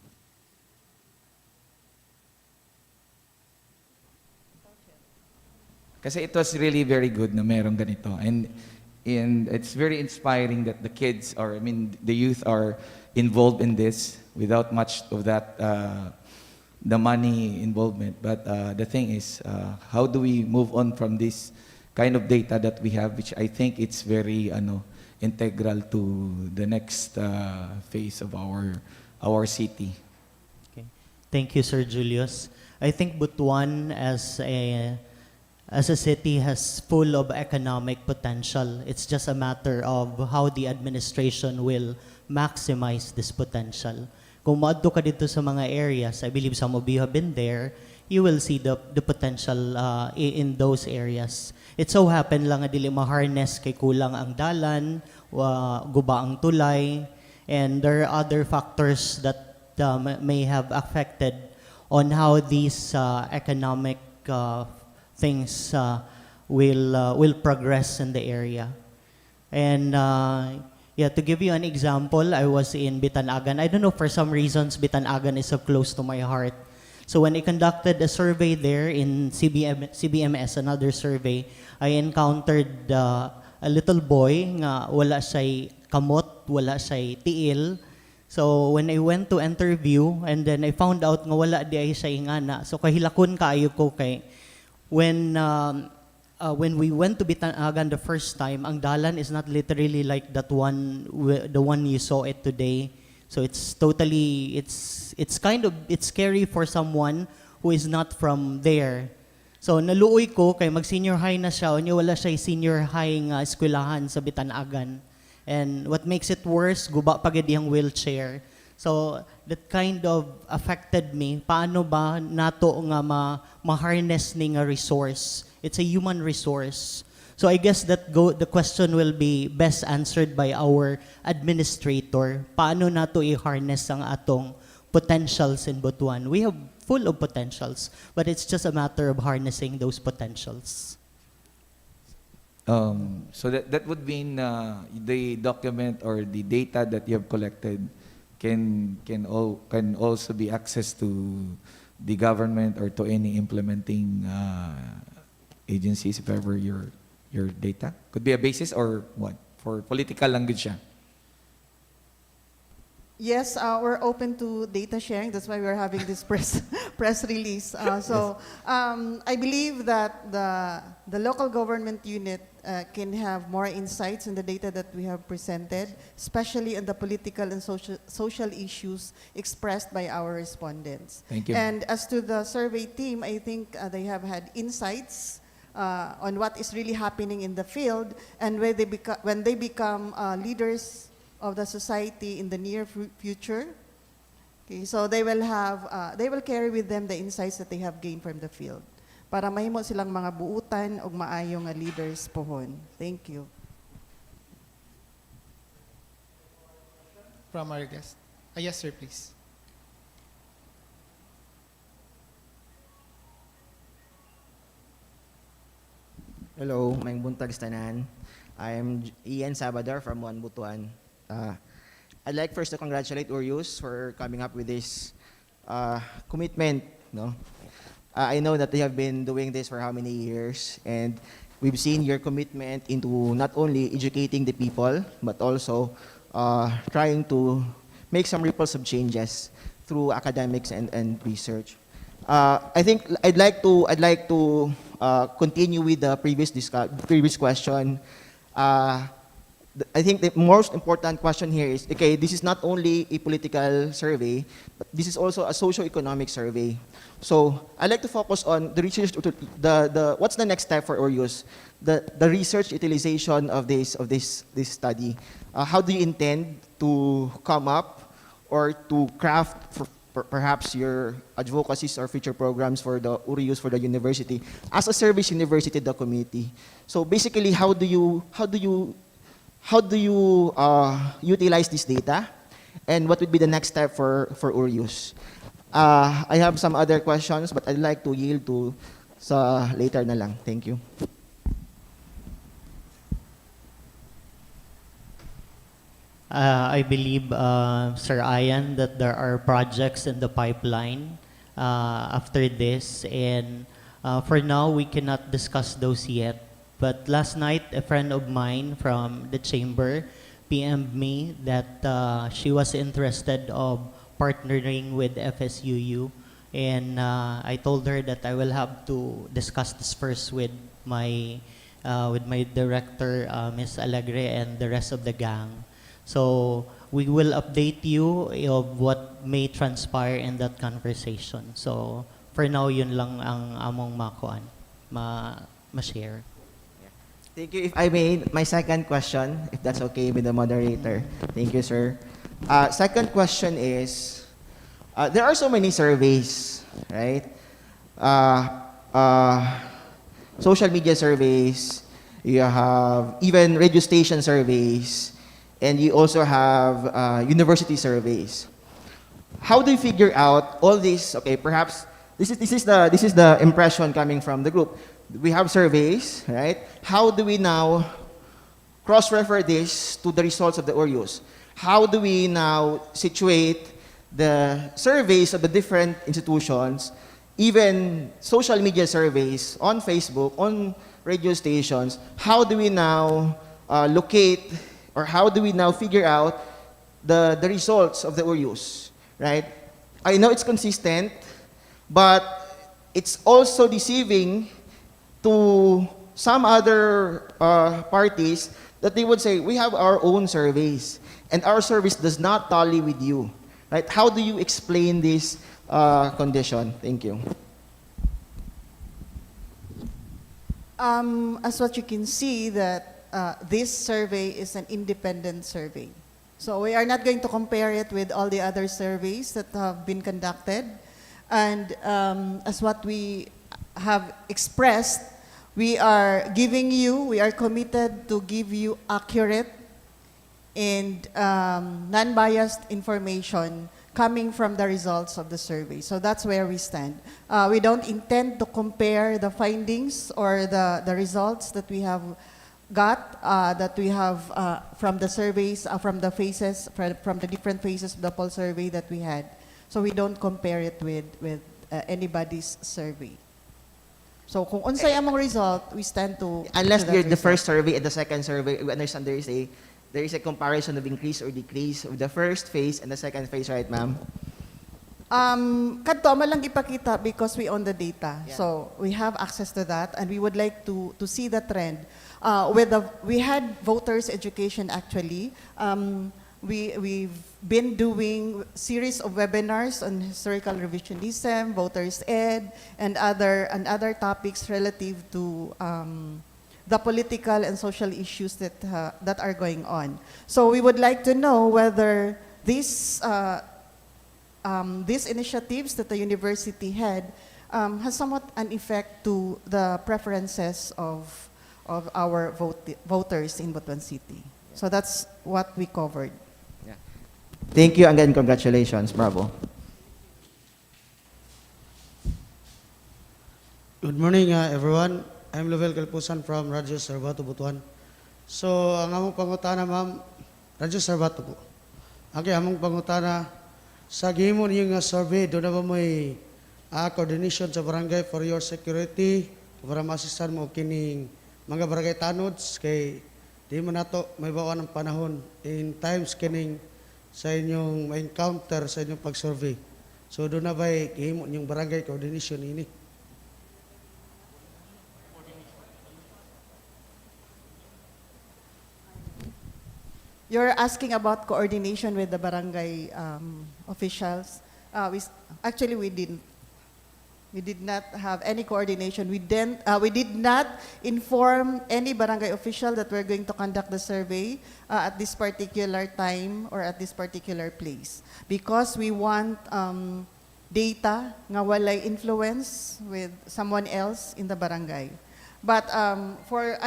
Kasi it was really very good na merong ganito. And it's very inspiring that the kids, or I mean, the youth are involved in this without much of that, the money involvement. But the thing is, how do we move on from this kind of data that we have, which I think it's very integral to the next phase of our city. Okay. Thank you, Sir Julius. I think Butuan as a city has full of economic potential. It's just a matter of how the administration will maximize this potential. Kung maadto ka dito sa mga areas, I believe some of you have been there, you will see the potential in those areas. It so happen lang nga dili ma-harness kay kulang ang dalan, guba ang tulay, and there are other factors that may have affected on how these economic things will progress in the area. And to give you an example, I was in Bitanagan. I don't know, for some reasons, Bitanagan is so close to my heart. So when I conducted a survey there in CBMS, another survey, I encountered a little boy nga wala siya'y kamot, wala siya'y tiil. So when I went to interview, and then I found out nga wala di ay siya ingana. So kahilakon kaayo ko kay when we went to Bitanagan the first time, ang dalan is not literally like the one you saw it today. So it's totally, it's scary for someone who is not from there. So naluoy ko kay mag-senior high na siya, unya wala siya senior high nga eskwelahan sa Bitanagan. And what makes it worse, guba pa gid iyang wheelchair. So that kind of affected me. Paano ba nato nga ma-harness ni nga resource? It's a human resource. So I guess that the question will be best answered by our administrator. Paano nato i-harness ang atong potentials in Butuan? We have full of potentials, but it's just a matter of harnessing those potentials. So that would mean the document or the data that you have collected can also be accessed to the government or to any implementing agencies, if ever your data could be a basis, or what, for political language siya? Yes, we're open to data sharing. That's why we're having this press release. I believe that the local government unit can have more insights in the data that we have presented, especially in the political and social issues expressed by our respondents. Thank you. And as to the survey team, I think they have had insights on what is really happening in the field, and when they become leaders of the society in the near future. Okay, so they will carry with them the insights that they have gained from the field para mahimo silang mga buutan og maayong nga leaders pohon. Thank you. From our guest. Yes, sir, please. Hello, maayong buntag sa tanan. I'm Ian Sabador from One Butuan. I'd like first to congratulate Urius for coming up with this commitment. No, I know that they have been doing this for how many years, and we've seen your commitment into not only educating the people, but also trying to make some ripples of changes through academics and research. I think I'd like to continue with the previous question. I think the most important question here is, okay, this is not only a political survey, but this is also a socio-economic survey. So I'd like to focus on the research, what's the next step for Urius? The research utilization of this study. How do you intend to come up or to craft perhaps your advocacies or future programs for the Urius, for the university, as a service university to the community? So basically, how do you utilize this data, and what would be the next step for Urius? I have some other questions, but I'd like to yield to sa later na lang. Thank you. I believe, Sir Ian, that there are projects in the pipeline after this, and for now, we cannot discuss those yet. But last night, a friend of mine from the chamber PM'd me that she was interested of partnering with FSUU, and I told her that I will have to discuss this first with my director, Ms. Alegre, and the rest of the gang. So we will update you of what may transpire in that conversation. So for now, yun lang ang among ma-share. Thank you. If I may, my second question, if that's okay with the moderator. Thank you, sir. Second question is, there are so many surveys, right? Social media surveys, you have even radio station surveys, and you also have university surveys. How do you figure out all these? Okay, perhaps this is the impression coming from the group. We have surveys, right? How do we now cross-refer this to the results of the ORUs? How do we now situate the surveys of the different institutions, even social media surveys on Facebook, on radio stations? How do we now locate, or how do we now figure out the results of the ORUs, right? I know it's consistent, but it's also deceiving to some other parties that they would say, we have our own surveys, and our service does not tally with you, right? How do you explain this condition? Thank you. As what you can see, that this survey is an independent survey. So we are not going to compare it with all the other surveys that have been conducted. And as what we have expressed, we are committed to give you accurate and non-biased information coming from the results of the survey. So that's where we stand. We don't intend to compare the findings or the results that we have got, from the surveys, from the phases, from the different phases of the poll survey that we had. So we don't compare it with anybody's survey. So kung unsay among result, we stand to... Unless to you're that the result. first survey and the second survey, we understand there is a comparison of increase or decrease of the first phase and the second phase, right, ma'am? Kadto man lang ipakita because we own the data. Yeah. So we have access to that, and we would like to see the trend. We had voters education actually. We've been doing series of webinars on historical revisionism, voters ed, and other topics relative to the political and social issues that are going on. So we would like to know whether these initiatives that the university had has somewhat an effect to the preferences of our voters in Butuan City. So that's what we covered. Thank you, again, congratulations. Bravo. Good morning, everyone. I'm Lovell Calpusan from Radyo Sarbato, Butuan. So, ang among pangutana, ma'am, Radyo Sarbato po. Ang among pangutana, sa gihimo niyo nga survey, doon na ba may coordination sa barangay for your security, para ma-assistan mo kining mga barangay tanods, kay di mo nato may bawaan ng panahon in times kining sa inyong ma-encounter sa inyong pag-survey. So doon na ba'y gihimo niyong barangay coordination ini? You're asking about coordination with the barangay officials. We did not have any coordination. We did not inform any barangay official that we're going to conduct the survey at this particular time or at this particular place, because we want data nga walay influence with someone else in the barangay. But for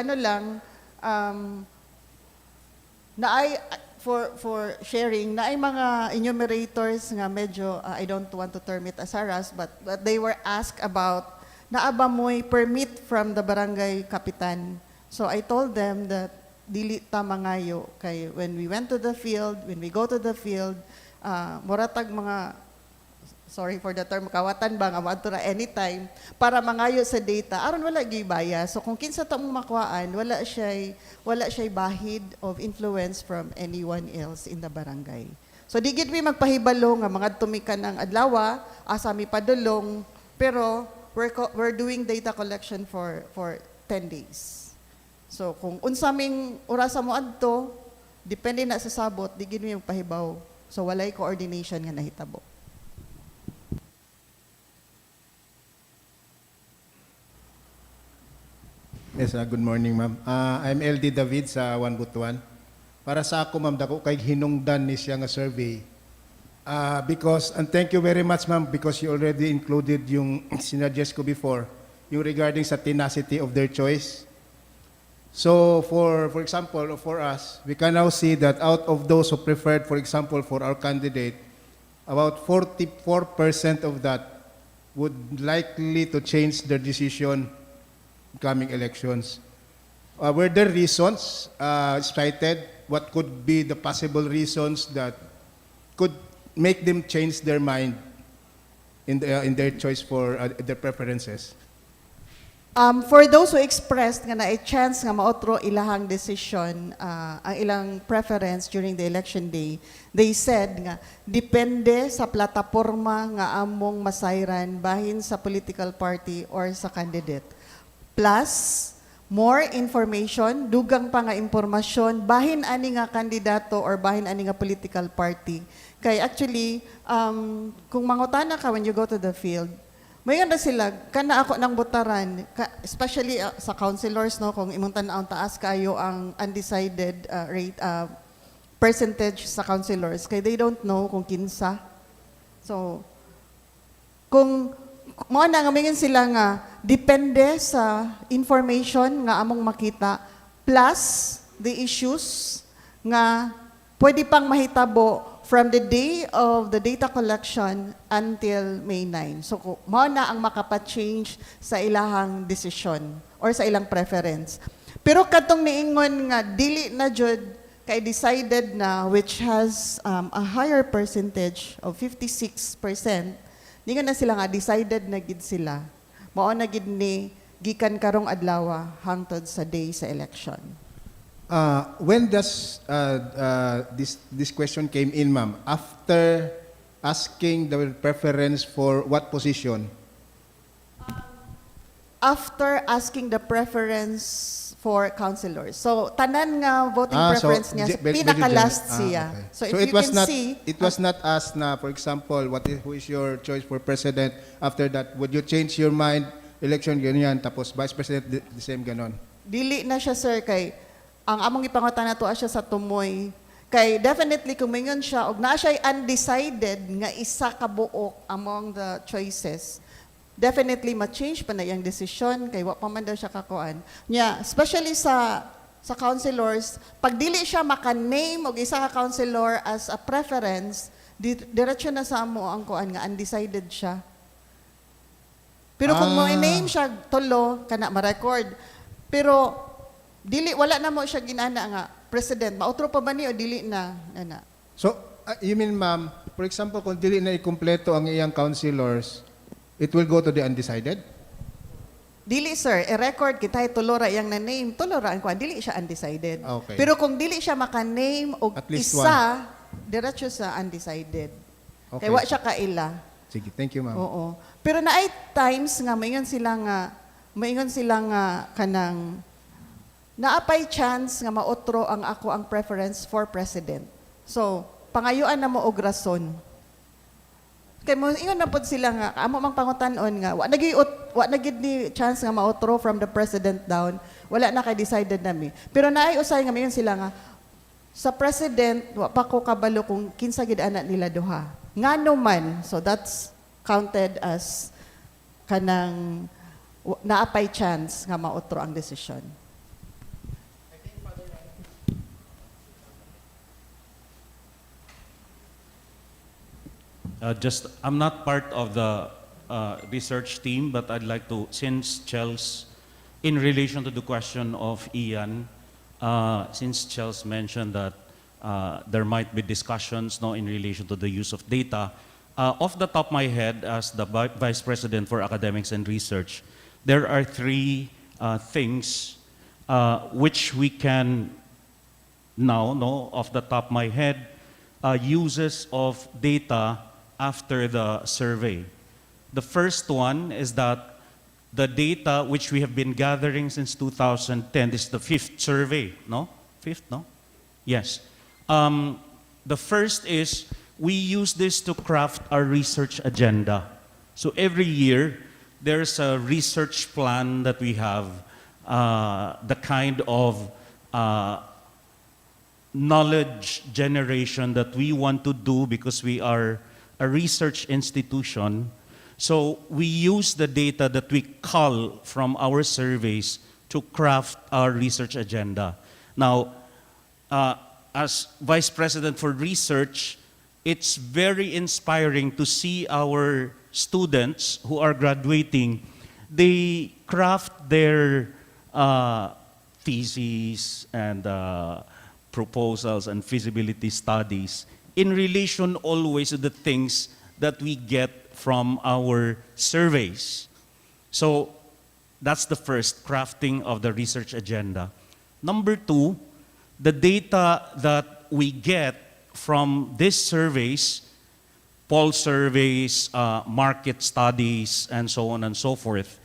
for sharing na ay mga enumerators nga medyo I don't want to term it as harass, but they were asked about naaba mo'y permit from the barangay kapitan. So I told them that dili ta mangayo kay when we went to the field, when we go to the field, moratag mga, sorry for the term, kawatan ba nga maadto ra anytime para mangayo sa data aron wala gyud bias. So kung kinsa ta mong makuhaan, wala siya bahid of influence from anyone else in the barangay. So di gid mi magpahibalo nga mga tumikan ang adlaw, asa mi padulong, pero we're doing data collection for 10 days. So kung unsa ming orasa mo adto, depende na sa sabot, di gid mi magpahibaw. So walay coordination nga nahitabo. Yes, good morning, ma'am. I'm LD David sa One Butuan. Para sa ako, ma'am, dako kay hinungdan ni siya nga survey. And thank you very much, ma'am, because you already included yung sinuggest ko before, yung regarding sa tenacity of their choice. So, for example, for us, we can now see that out of those who preferred, for example, for our candidate, about 44% of that would likely to change their decision coming elections. Were there reasons cited? What could be the possible reasons that could make them change their mind in their choice for their preferences? For those who expressed nga na a chance nga maotro ilahang decision, ang ilang preference during the election day, they said nga depende sa plataporma nga among masayran bahin sa political party or sa candidate. Plus, more information, dugang pa nga impormasyon, bahin ani nga kandidato or bahin ani nga political party. Kay actually, kung mangutana ka when you go to the field, may na sila, kana ako ng butaran, especially sa councilors, no, kung imong tan-aon taas kayo ang undecided rate, percentage sa councilors, kay they don't know kung kinsa. So, kung mo na ngamingon sila nga depende sa information nga among makita plus the issues nga pwede pang mahitabo from the day of the data collection until May 9. So mo na ang makapa-change sa ilahang decision or sa ilang preference. Pero katong niingon nga dili na jud kay decided na, which has a higher percentage of 56%, di nga na sila nga decided na gid sila. Mao na gid ni gikan karong adlaw hangtod sa day sa election. When does this question came in, ma'am? After asking the preference for what position? After asking the preference for councilors. So tanan nga voting preference niya pinaka-last siya. Okay. So if it you was can not, see, it was not asked na, for example, who is your choice for president? After that, would you change your mind? Election ganyan, tapos vice president the same ganon. dili na siya, sir, kay ang among ipangutan nato siya sa tumoy. Kay definitely kung mingon siya og naa siya undecided nga isa ka buok among the choices, definitely ma-change pa na yung decision kay wa pa man daw siya kakuan. Nya, especially sa councilors, pag dili siya maka-name og isa ka councilor as a preference, diretso na sa amo ang kuan nga undecided siya. Pero kung mo i-name siya tulo kana ma-record. Pero dili wala na mo siya ginana nga president, mautro pa ba ni o dili na ana. So, you mean, ma'am, for example, kung dili na ikumpleto ang iyang councilors, it will go to the undecided? Dili, sir, i-record kita tulora yang na-name, tulora ang kuan, dili siya undecided. Okay. Pero kung dili siya maka-name og At least isa, diretso sa undecided. Okay. Kaya wa siya kaila. Sige, thank you, ma'am. Oo. Pero naay times nga maingon sila nga kanang naapay chance nga maotro ang ako ang preference for president. So, pangayuan na mo og rason. Kay mo ingon na pod sila nga amo mang pangutan-on nga wa nagid ni chance nga maotro from the president down. Wala na kay decided nami. Pero naay usay nga mayon sila nga sa president wa pa ko kabalo kung kinsa gid ana nila duha. Ngano man. So that's counted as kanang naapay chance nga maotro ang desisyon. I'm not part of the research team, but I'd like to, since Chels, in relation to the question of Ian, since Chels mentioned that there might be discussions in relation to the use of data, off the top of my head, as the Vice President for Academics and Research, there are three things which we can now know off the top of my head, uses of data after the survey. The first one is that the data which we have been gathering since 2010, this is the fifth survey, no? Fifth, no? Yes. The first is we use this to craft our research agenda. So every year, there's a research plan that we have, the kind of knowledge generation that we want to do because we are a research institution. So we use the data that we cull from our surveys to craft our research agenda. Now, as Vice President for Research, it's very inspiring to see our students who are graduating. They craft their theses and proposals and feasibility studies in relation always to the things that we get from our surveys. So that's the first, crafting of the research agenda. Number two, the data that we get from these surveys, poll surveys, market studies, and so on and so forth,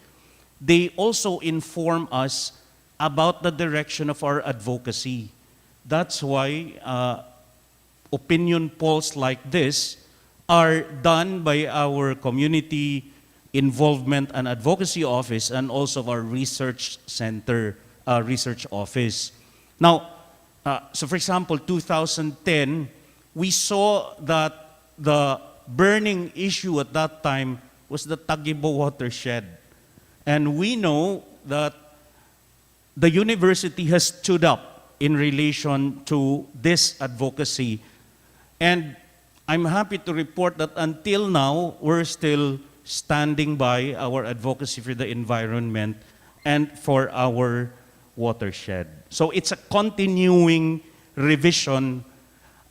they also inform us about the direction of our advocacy. That's why opinion polls like this are done by our community involvement and advocacy office and also our research center, research office. Now, so for example, 2010, we saw that the burning issue at that time was the Tagibo watershed. And we know that the university has stood up in relation to this advocacy. And I'm happy to report that until now, we're still standing by our advocacy for the environment and for our watershed. So it's a continuing revision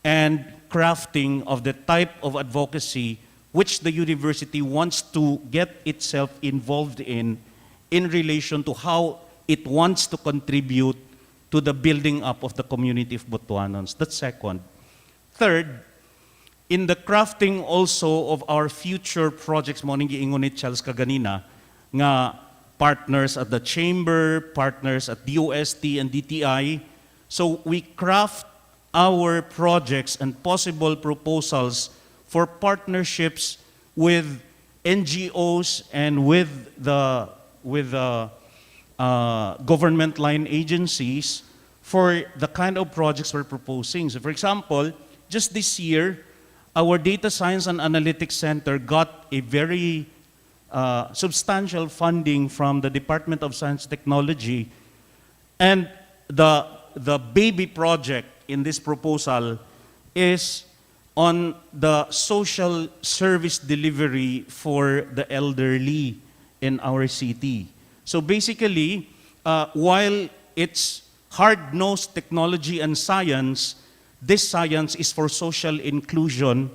and crafting of the type of advocacy which the university wants to get itself involved in relation to how it wants to contribute to the building up of the community of Botswanans. That's second. Third, in the crafting also of our future projects, mo ning giingon ni Charles kaganina, nga partners at the chamber, partners at DOST and DTI. So we craft our projects and possible proposals for partnerships with NGOs and with the government line agencies for the kind of projects we're proposing. So for example, just this year, our Data Science and Analytics Center got a very substantial funding from the Department of Science and Technology. And the baby project in this proposal is on the social service delivery for the elderly in our city. So basically, while it's hard-nosed technology and science, this science is for social inclusion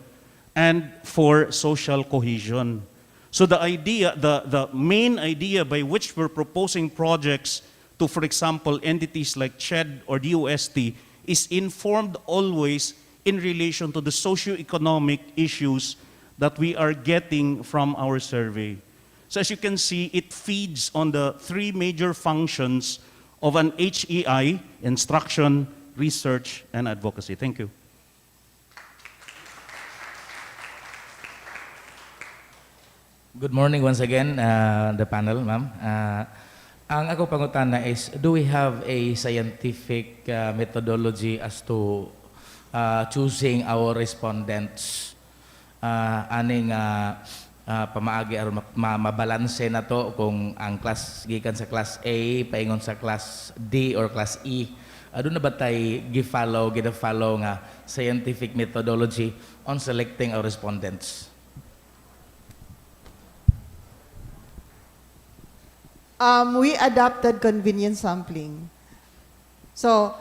and for social cohesion. So the idea, the main idea by which we're proposing projects to, for example, entities like CHED or DOST is informed always in relation to the socio-economic issues that we are getting from our survey. So as you can see, it feeds on the three major functions of an HEI: instruction, research, and advocacy. Thank you. Good morning once again, the panel, ma'am. Ang ako pangutana is, do we have a scientific methodology as to choosing our respondents? Aning pamaagi aron mabalanse na to kung ang class gikan sa class A paingon sa class D or class E. Doon na ba tayo gina-follow nga scientific methodology on selecting our respondents? we adopted convenience sampling. So,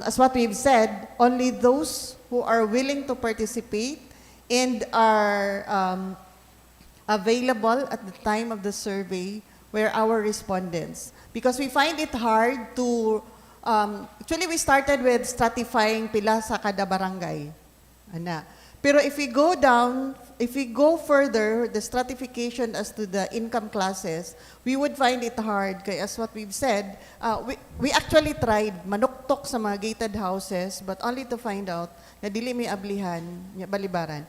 as what we've said, only those who are willing to participate and are available at the time of the survey were our respondents. Because we find it hard to, actually we started with stratifying pila sa kada barangay. Ana. Pero if we go down, if we go further, the stratification as to the income classes, we would find it hard. Kaya as what we've said, we actually tried manuktok sa mga gated houses, but only to find out na dili may ablihan, balibaran.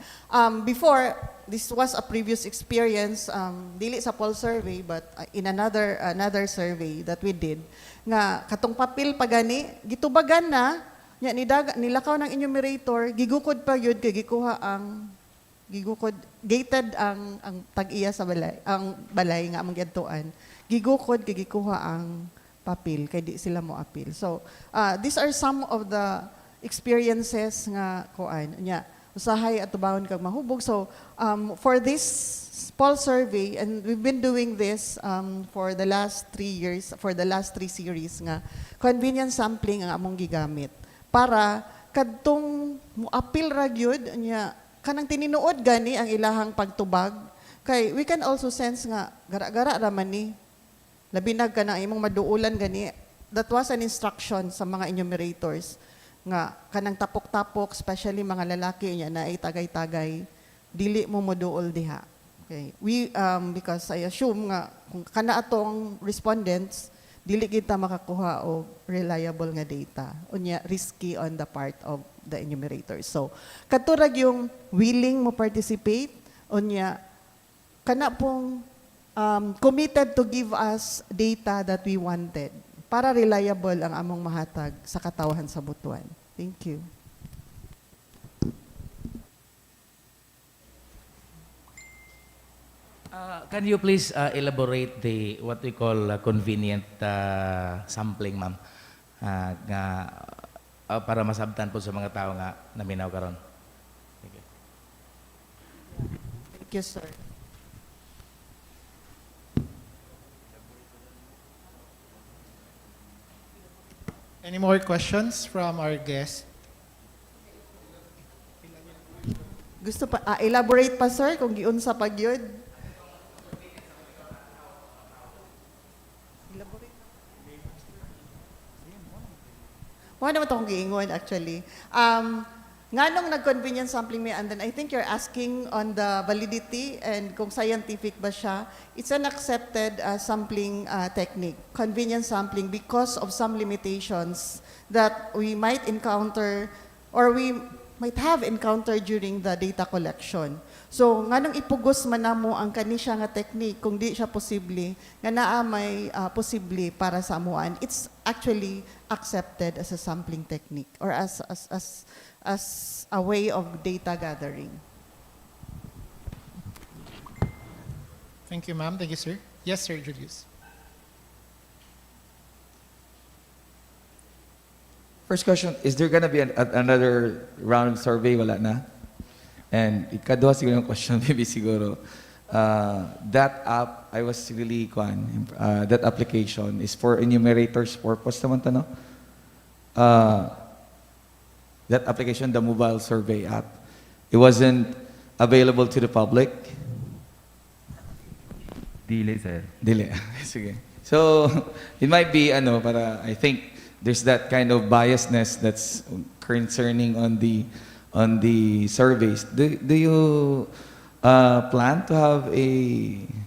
Before, this was a previous experience, dili sa poll survey, but in another survey that we did, nga katong papel pagani, gitubagan na, nilakaw ng enumerator, gigukod pa yun, kay gikuha ang gigukod gated ang tag-iya sa balay, ang balay nga among giadtuan. Gigukod kay gikuha ang papel kay di sila mo appeal. So, these are some of the experiences nga kuan nya usahay at tubahon kag mahubog. So, for this poll survey, and we've been doing this for the last 3 years, for the last 3 series nga convenience sampling ang among gigamit para kadtong mo-appeal ra gyud nya kanang tininuod gani ang ilahang pagtubag kay we can also sense nga gara-gara ra man ni labi na kanang imong maduulan gani. That was an instruction sa mga enumerators nga kanang tapok-tapok, especially mga lalaki nya na ay tagay-tagay, dili mo moduol diha. Okay. We because I assume nga kung kana atong respondents dili kita makakuha og reliable nga data. Unya risky on the part of the enumerators. So, katurag yung willing mo participate, unya kana pong committed to give us data that we wanted para reliable ang among mahatag sa katawhan sa Butuan. Thank you. Can you please elaborate the what we call convenient sampling, ma'am? Nga para masabtan po sa mga tao nga naminaw karon. Thank you. Thank you, sir. Any more questions from our guest? Gusto pa elaborate pa, sir, kung giunsa pa gyud? Wala naman itong giingon, actually. Nga nung nag-convenience sampling may, and then I think you're asking on the validity and kung scientific ba siya. It's an accepted sampling technique, convenience sampling, because of some limitations that we might encounter or we might have encountered during the data collection. So, nga nung ipugos man namo ang kanisya nga technique, kung di siya posible, nga naa may posible para sa amuan, it's actually accepted as a sampling technique or as a way of data gathering. Thank you, ma'am. Thank you, sir. Yes, sir, Julius. First question, is there gonna be another round of survey? Wala na? And ikadwa siguro yung question, maybe siguro, that app, I was really, that application is for enumerators purpose naman to, no? That application, the mobile survey app, it wasn't available to the public? Dili, sir. Dili. Sige. So, it might be, para I think there's that kind of biasness that's concerning on the surveys. Do you plan to have a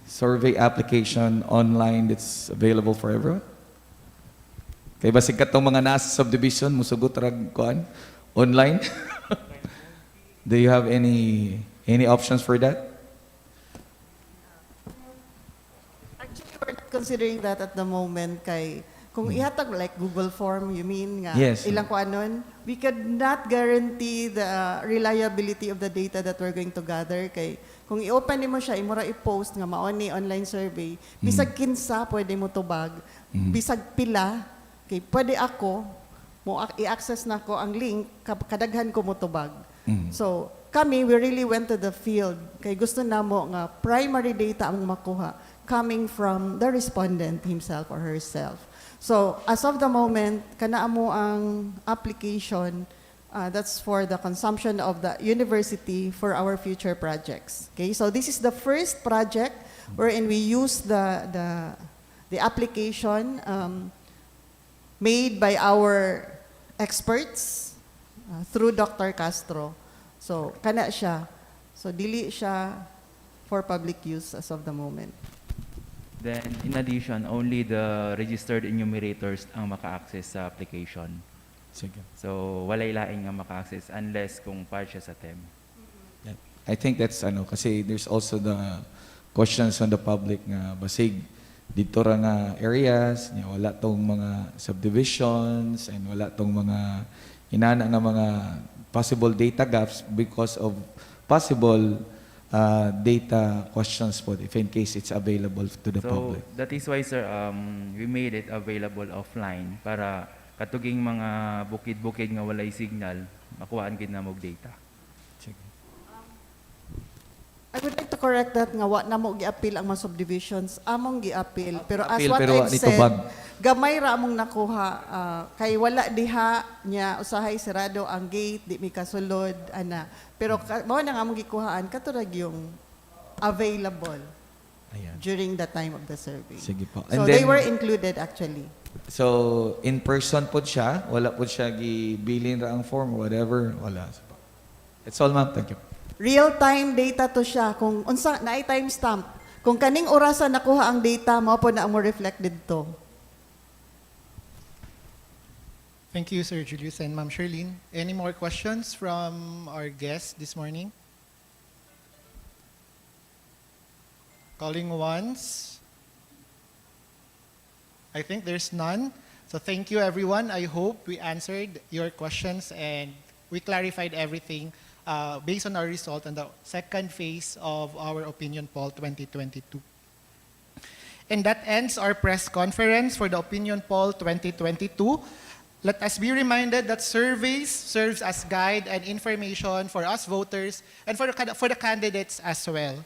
survey application online that's available for everyone? Kaya basig katong mga nasa subdivision, musugot rag kuan online? Do you have any options for that? Actually, we're not considering that at the moment kay kung ihatag like Google form, you mean nga Yes. ilang kuanon, we could not guarantee the reliability of the data that we're going to gather kay kung i-open nimo siya imura i-post nga mao ni online survey, bisag kinsa pwede mo tubag, bisag pila kay pwede ako mo i-access nako ang link kadaghan ko mo tubag. So kami, we really went to the field kay gusto namo nga primary data ang makuha coming from the respondent himself or herself. So as of the moment, kana mo ang application, that's for the consumption of the university for our future projects. Okay, so this is the first project wherein we use the application made by our experts through Dr. Castro. So kana siya. So dili siya for public use as of the moment. Then, in addition, only the registered enumerators ang maka-access sa application. Sige. So, walay laing ang maka-access unless kung part siya sa TEM. Yeah. I think that's ano, kasi there's also the questions on the public nga basig dito ra nga areas, nga wala tong mga subdivisions and wala tong mga inana nga mga possible data gaps because of possible data questions po if in case it's available to the public. So, that is why, sir, we made it available offline para katuging mga bukid-bukid nga walay signal, makuhaan gid na mog data. Sige. I would like to correct that nga wa na mo gi-appeal ang mga subdivisions, among gi-appeal. Pero as Appeal, what pero I've wa ni said, tubag. gamay ra among nakuha kay wala diha nya usahay sirado ang gate, di mi kasulod ana. Pero mao na nga among gikuhaan katurag yung available Ayan. during the time of the survey. Sige po. So they were included actually. So, in person po siya, wala po siya gibilin ra ang form or whatever, wala. That's all, ma'am. Thank you. Real-time data to siya. Kung unsa naay timestamp. Kung kaning orasan nakuha ang data, mao po na mo reflected to. Thank you, Sir Julius and Ma'am Sherlyn. Any more questions from our guests this morning? Calling once. I think there's none. So thank you, everyone. I hope we answered your questions and we clarified everything based on our result on the second phase of our opinion poll 2022. And that ends our press conference for the opinion poll 2022. Let us be reminded that surveys serves as guide and information for us voters and for the candidates as well.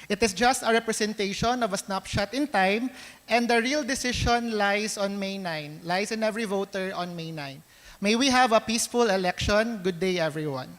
It is just a representation of a snapshot in time, and the real decision lies on May 9, lies in every voter on May 9. May we have a peaceful election. Good day, everyone.